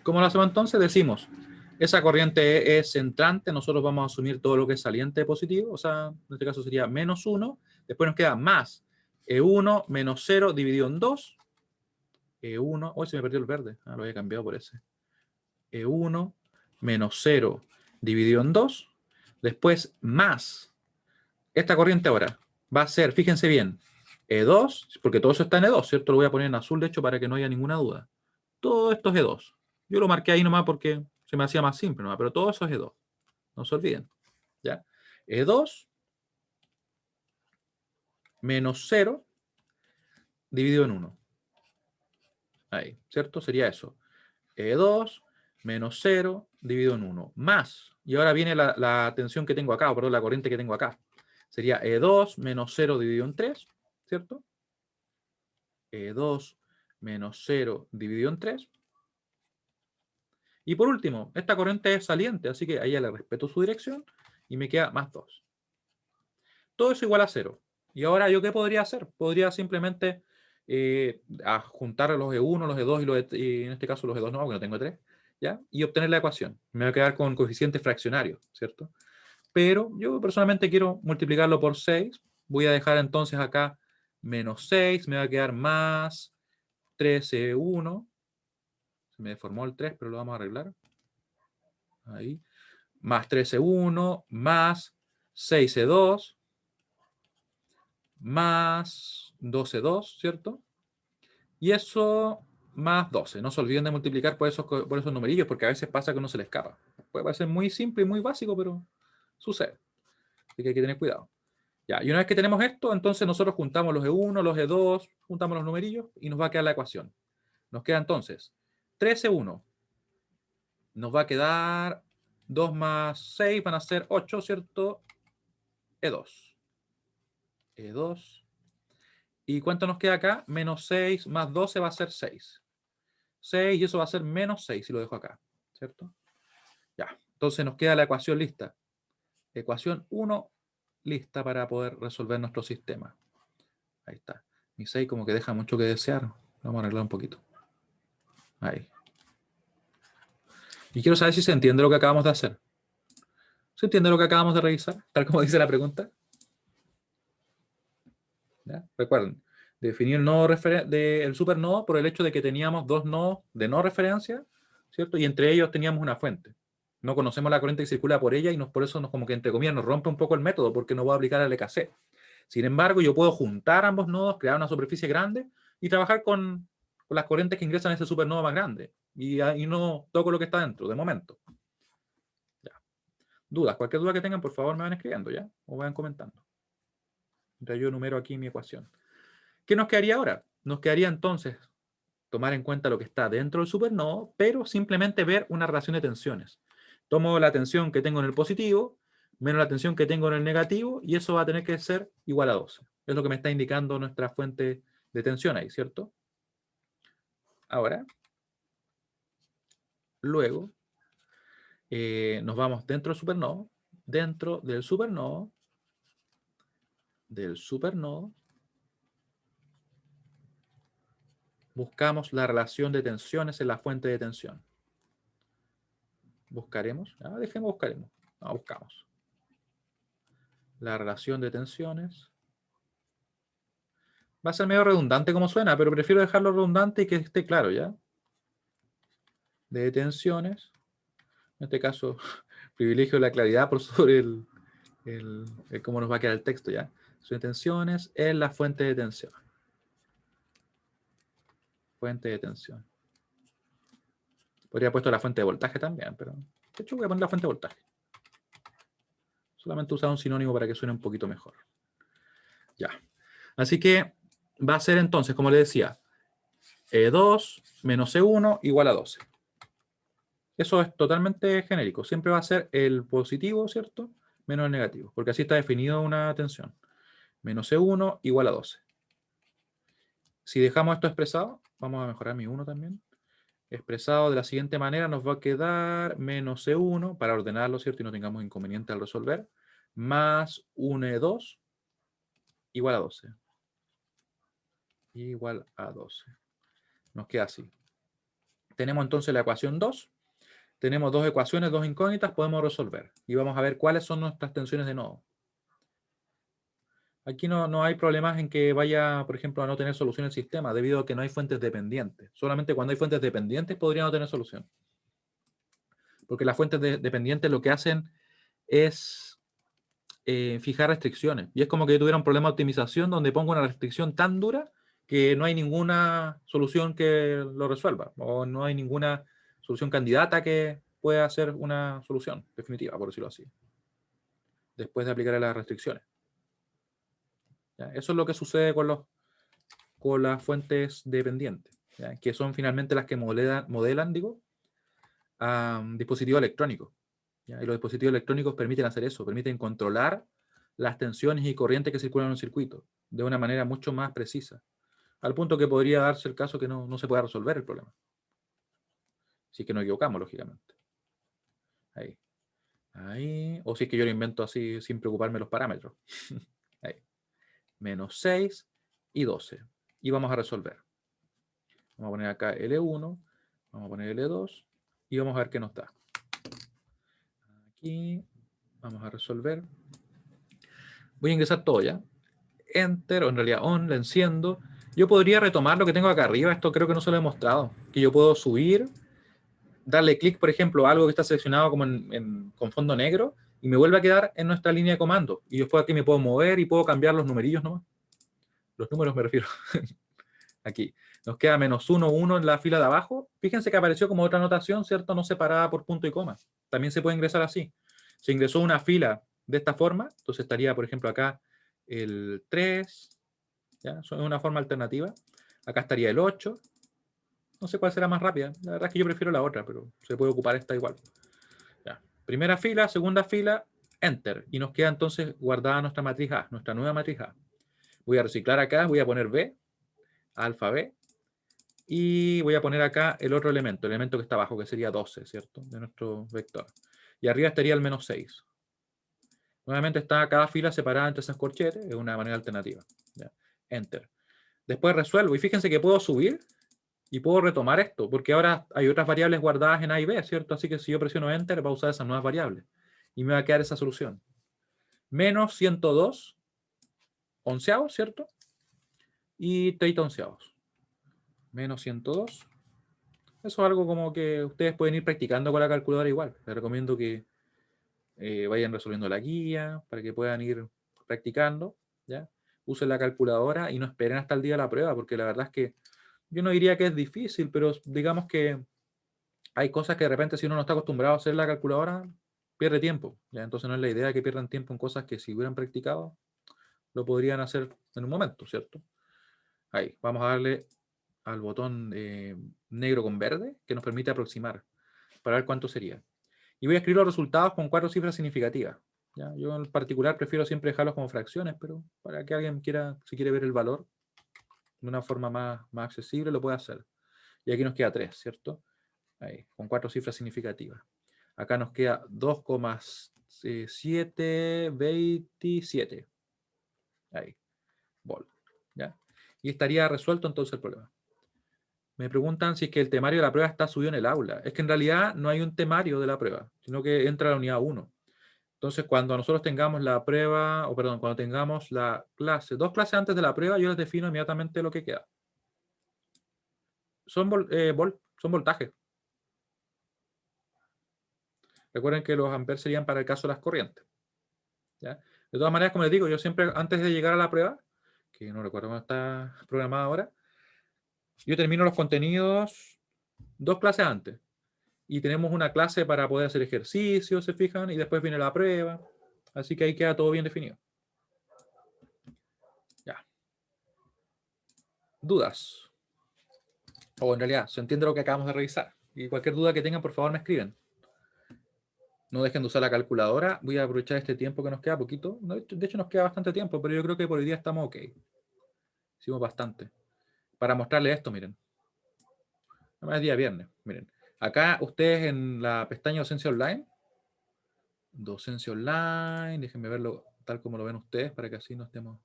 ¿Cómo lo hacemos entonces? Decimos, esa corriente es entrante, nosotros vamos a asumir todo lo que es saliente positivo, o sea, en este caso sería menos 1, después nos queda más E1 menos 0 dividido en 2, E1, hoy se me perdió el verde, lo había cambiado por ese, E1 menos 0 dividido en 2, después más, esta corriente ahora va a ser, fíjense bien, E2, porque todo eso está en E2, ¿cierto? Lo voy a poner en azul, de hecho, para que no haya ninguna duda. Todo esto es E2. Yo lo marqué ahí nomás porque se me hacía más simple nomás, pero todo eso es E2. No se olviden. ¿Ya? E2 menos 0 dividido en 1. Ahí, ¿cierto? Sería eso. E2 menos 0 dividido en 1. Más. Y ahora viene la tensión que tengo acá, o perdón, la corriente que tengo acá. Sería E2 menos 0 dividido en 3, ¿cierto? E2 menos 0 dividido en 3. Y por último, esta corriente es saliente, así que a ella le respeto su dirección y me queda más 2. Todo eso igual a 0. Y ahora, ¿yo qué podría hacer? Podría simplemente juntar los E1, los E2 y en este caso los E2 no, porque no tengo 3, ¿ya? Y obtener la ecuación. Me va a quedar con coeficientes fraccionarios, ¿cierto? Pero yo personalmente quiero multiplicarlo por 6. Voy a dejar entonces acá menos 6, me va a quedar más 13,1. Se me deformó el 3, pero lo vamos a arreglar. Ahí. Más 13,1, más 6,2, más 12,2, ¿cierto? Y eso más 12. No se olviden de multiplicar por esos numerillos, porque a veces pasa que uno se le escapa. Puede parecer muy simple y muy básico, pero sucede. Así que hay que tener cuidado. Ya, y una vez que tenemos esto, entonces nosotros juntamos los E1, los E2, juntamos los numerillos y nos va a quedar la ecuación. Nos queda entonces 13,1. Nos va a quedar 2 más 6, van a ser 8, ¿cierto? E2. E2. ¿Y cuánto nos queda acá? Menos 6 más 12 va a ser 6. 6 y eso va a ser menos 6 si lo dejo acá, ¿cierto? Ya, entonces nos queda la ecuación lista. Ecuación 1 lista para poder resolver nuestro sistema. Ahí está. Mi 6 como que deja mucho que desear. Vamos a arreglar un poquito. Ahí. Y quiero saber si se entiende lo que acabamos de hacer. ¿Se entiende lo que acabamos de revisar? Tal como dice la pregunta. ¿Ya? Recuerden, definir el nodo el supernodo por el hecho de que teníamos dos nodos de no referencia, ¿cierto? Y entre ellos teníamos una fuente. No conocemos la corriente que circula por ella y por eso como que entre comillas nos rompe un poco el método porque no voy a aplicar el EKC. Sin embargo, yo puedo juntar ambos nodos, crear una superficie grande y trabajar con las corrientes que ingresan a ese supernodo más grande. Y ahí no toco lo que está dentro, de momento. Ya. Dudas, cualquier duda que tengan, por favor me van escribiendo, ¿ya? O vayan comentando. Entonces yo enumero aquí mi ecuación. ¿Qué nos quedaría ahora? Nos quedaría entonces tomar en cuenta lo que está dentro del supernodo, pero simplemente ver una relación de tensiones. Tomo la tensión que tengo en el positivo, menos la tensión que tengo en el negativo, y eso va a tener que ser igual a 12. Es lo que me está indicando nuestra fuente de tensión ahí, ¿cierto? Ahora, luego, nos vamos dentro del supernodo, buscamos la relación de tensiones en la fuente de tensión. Buscaremos, buscaremos. No, buscamos. La relación de tensiones. Va a ser medio redundante como suena, pero prefiero dejarlo redundante y que esté claro, ¿ya? De tensiones. En este caso, privilegio la claridad por sobre el cómo nos va a quedar el texto, ¿ya? Son tensiones en la fuente de tensión. Fuente de tensión. Podría haber puesto la fuente de voltaje también, pero de hecho voy a poner la fuente de voltaje. Solamente usar un sinónimo para que suene un poquito mejor. Ya. Así que va a ser entonces, como le decía, E2 menos E1 igual a 12. Eso es totalmente genérico. Siempre va a ser el positivo, ¿cierto? Menos el negativo, porque así está definido una tensión. Menos E1 igual a 12. Si dejamos esto expresado, vamos a mejorar mi 1 también. Expresado de la siguiente manera, nos va a quedar menos E1, para ordenarlo, ¿cierto? Y no tengamos inconveniente al resolver, más 1E2 igual a 12. Igual a 12. Nos queda así. Tenemos entonces la ecuación 2. Tenemos dos ecuaciones, dos incógnitas, podemos resolver. Y vamos a ver cuáles son nuestras tensiones de nodo. Aquí no hay problemas en que vaya, por ejemplo, a no tener solución el sistema, debido a que no hay fuentes dependientes. Solamente cuando hay fuentes dependientes podría no tener solución. Porque las fuentes dependientes lo que hacen es fijar restricciones. Y es como que yo tuviera un problema de optimización donde pongo una restricción tan dura que no hay ninguna solución que lo resuelva. O no hay ninguna solución candidata que pueda ser una solución definitiva, por decirlo así. Después de aplicar las restricciones. ¿Ya? Eso es lo que sucede con las fuentes dependientes, ¿ya? Que son finalmente las que modelan dispositivos electrónicos. ¿Ya? Y los dispositivos electrónicos permiten hacer eso, permiten controlar las tensiones y corrientes que circulan en un circuito de una manera mucho más precisa, al punto que podría darse el caso que no se pueda resolver el problema. Si es que nos equivocamos, lógicamente. Ahí. Ahí. O si es que yo lo invento así sin preocuparme de los parámetros. Ahí. Menos 6 y 12. Y vamos a resolver. Vamos a poner acá L1, vamos a poner L2 y vamos a ver qué nos da. Aquí vamos a resolver. Voy a ingresar todo ya. Enter, o en realidad On, la enciendo. Yo podría retomar lo que tengo acá arriba, esto creo que no se lo he mostrado, que yo puedo subir, darle clic, por ejemplo, a algo que está seleccionado como con fondo negro, y me vuelve a quedar en nuestra línea de comando. Y después aquí me puedo mover y puedo cambiar los numerillos nomás. Los números me refiero. Aquí. Nos queda -1, 1 en la fila de abajo. Fíjense que apareció como otra anotación, ¿cierto? No separada por punto y coma. También se puede ingresar así. Se ingresó una fila de esta forma, entonces estaría, por ejemplo, acá el 3, ¿ya? Eso es una forma alternativa. Acá estaría el 8. No sé cuál será más rápida. La verdad es que yo prefiero la otra, pero se puede ocupar esta igual. Ya. Primera fila, segunda fila, Enter. Y nos queda entonces guardada nuestra matriz A, nuestra nueva matriz A. Voy a reciclar acá, voy a poner B, alfa B, y voy a poner acá el otro elemento, el elemento que está abajo, que sería 12, ¿cierto? De nuestro vector. Y arriba estaría el -6. Nuevamente está cada fila separada entre esas corchetes, es una manera alternativa. ¿Ya? Enter. Después resuelvo, y fíjense que puedo subir y puedo retomar esto, porque ahora hay otras variables guardadas en A y B, ¿cierto? Así que si yo presiono Enter, va a usar esas nuevas variables. Y me va a quedar esa solución. -102 onceavos, ¿cierto? Y 30 onceavos. -102. Eso es algo como que ustedes pueden ir practicando con la calculadora igual. Les recomiendo que vayan resolviendo la guía para que puedan ir practicando, ¿ya? Usen la calculadora y no esperen hasta el día de la prueba, porque la verdad es que yo no diría que es difícil, pero digamos que hay cosas que de repente si uno no está acostumbrado a hacer la calculadora, pierde tiempo, ¿ya? Entonces no es la idea que pierdan tiempo en cosas que si hubieran practicado, lo podrían hacer en un momento, ¿cierto? Ahí, vamos a darle al botón negro con verde, que nos permite aproximar, para ver cuánto sería. Y voy a escribir los resultados con 4 cifras significativas. ¿Ya? Yo en particular prefiero siempre dejarlos como fracciones, pero para que alguien quiera, si quiere ver el valor de una forma más accesible, lo puede hacer. Y aquí nos queda 3, ¿cierto? Ahí, con 4 cifras significativas. Acá nos queda 2,727. Ahí, volt. ¿Ya? Y estaría resuelto entonces el problema. Me preguntan si es que el temario de la prueba está subido en el aula. Es que en realidad no hay un temario de la prueba, sino que entra la unidad 1. Entonces, cuando nosotros tengamos la prueba, o perdón, cuando tengamos la clase, 2 clases antes de la prueba, yo les defino inmediatamente lo que queda. Son voltajes. Recuerden que los amperes serían para el caso de las corrientes. ¿Ya? De todas maneras, como les digo, yo siempre antes de llegar a la prueba, que no recuerdo cómo está programada ahora, yo termino los contenidos 2 clases antes. Y tenemos una clase para poder hacer ejercicios, ¿se fijan? Y después viene la prueba. Así que ahí queda todo bien definido. Ya. ¿Dudas? O en realidad, se entiende lo que acabamos de revisar. Y cualquier duda que tengan, por favor, me escriben. No dejen de usar la calculadora. Voy a aprovechar este tiempo que nos queda poquito. De hecho, nos queda bastante tiempo, pero yo creo que por hoy día estamos ok. Hicimos bastante. Para mostrarles esto, miren. Además es día viernes, miren. Acá ustedes en la pestaña Docencia Online. Docencia Online. Déjenme verlo tal como lo ven ustedes para que así no estemos...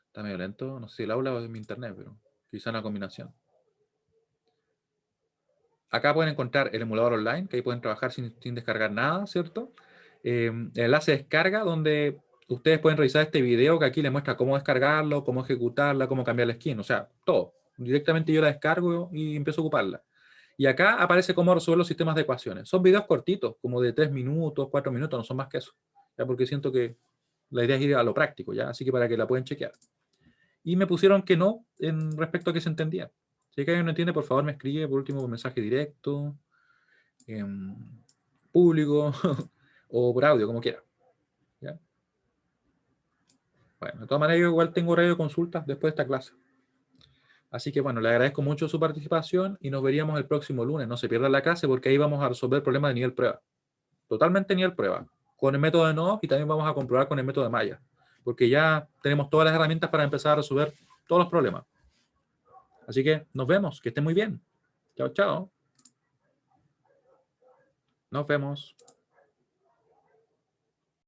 Está medio lento. No sé si el aula o es mi internet, pero quizá una combinación. Acá pueden encontrar el emulador online, que ahí pueden trabajar sin descargar nada, ¿cierto? El enlace de descarga, donde ustedes pueden revisar este video que aquí les muestra cómo descargarlo, cómo ejecutarla, cómo cambiar la skin, o sea, todo. Directamente yo la descargo y empiezo a ocuparla. Y acá aparece cómo resolver los sistemas de ecuaciones. Son videos cortitos, como de 3 minutos, 4 minutos, no son más que eso. ¿Ya? Porque siento que la idea es ir a lo práctico, ¿ya? Así que para que la pueden chequear. Y me pusieron que no en respecto a que se entendía. Si alguien no entiende, por favor me escribe por último por mensaje directo, público o por audio, como quiera. ¿Ya? Bueno, de todas maneras yo igual tengo horario de consultas después de esta clase. Así que bueno, le agradezco mucho su participación y nos veríamos el próximo lunes. No se pierdan la clase porque ahí vamos a resolver problemas de nivel prueba. Totalmente nivel prueba. Con el método de NOV y también vamos a comprobar con el método de Maya. Porque ya tenemos todas las herramientas para empezar a resolver todos los problemas. Así que nos vemos. Que estén muy bien. Chao, chao. Nos vemos.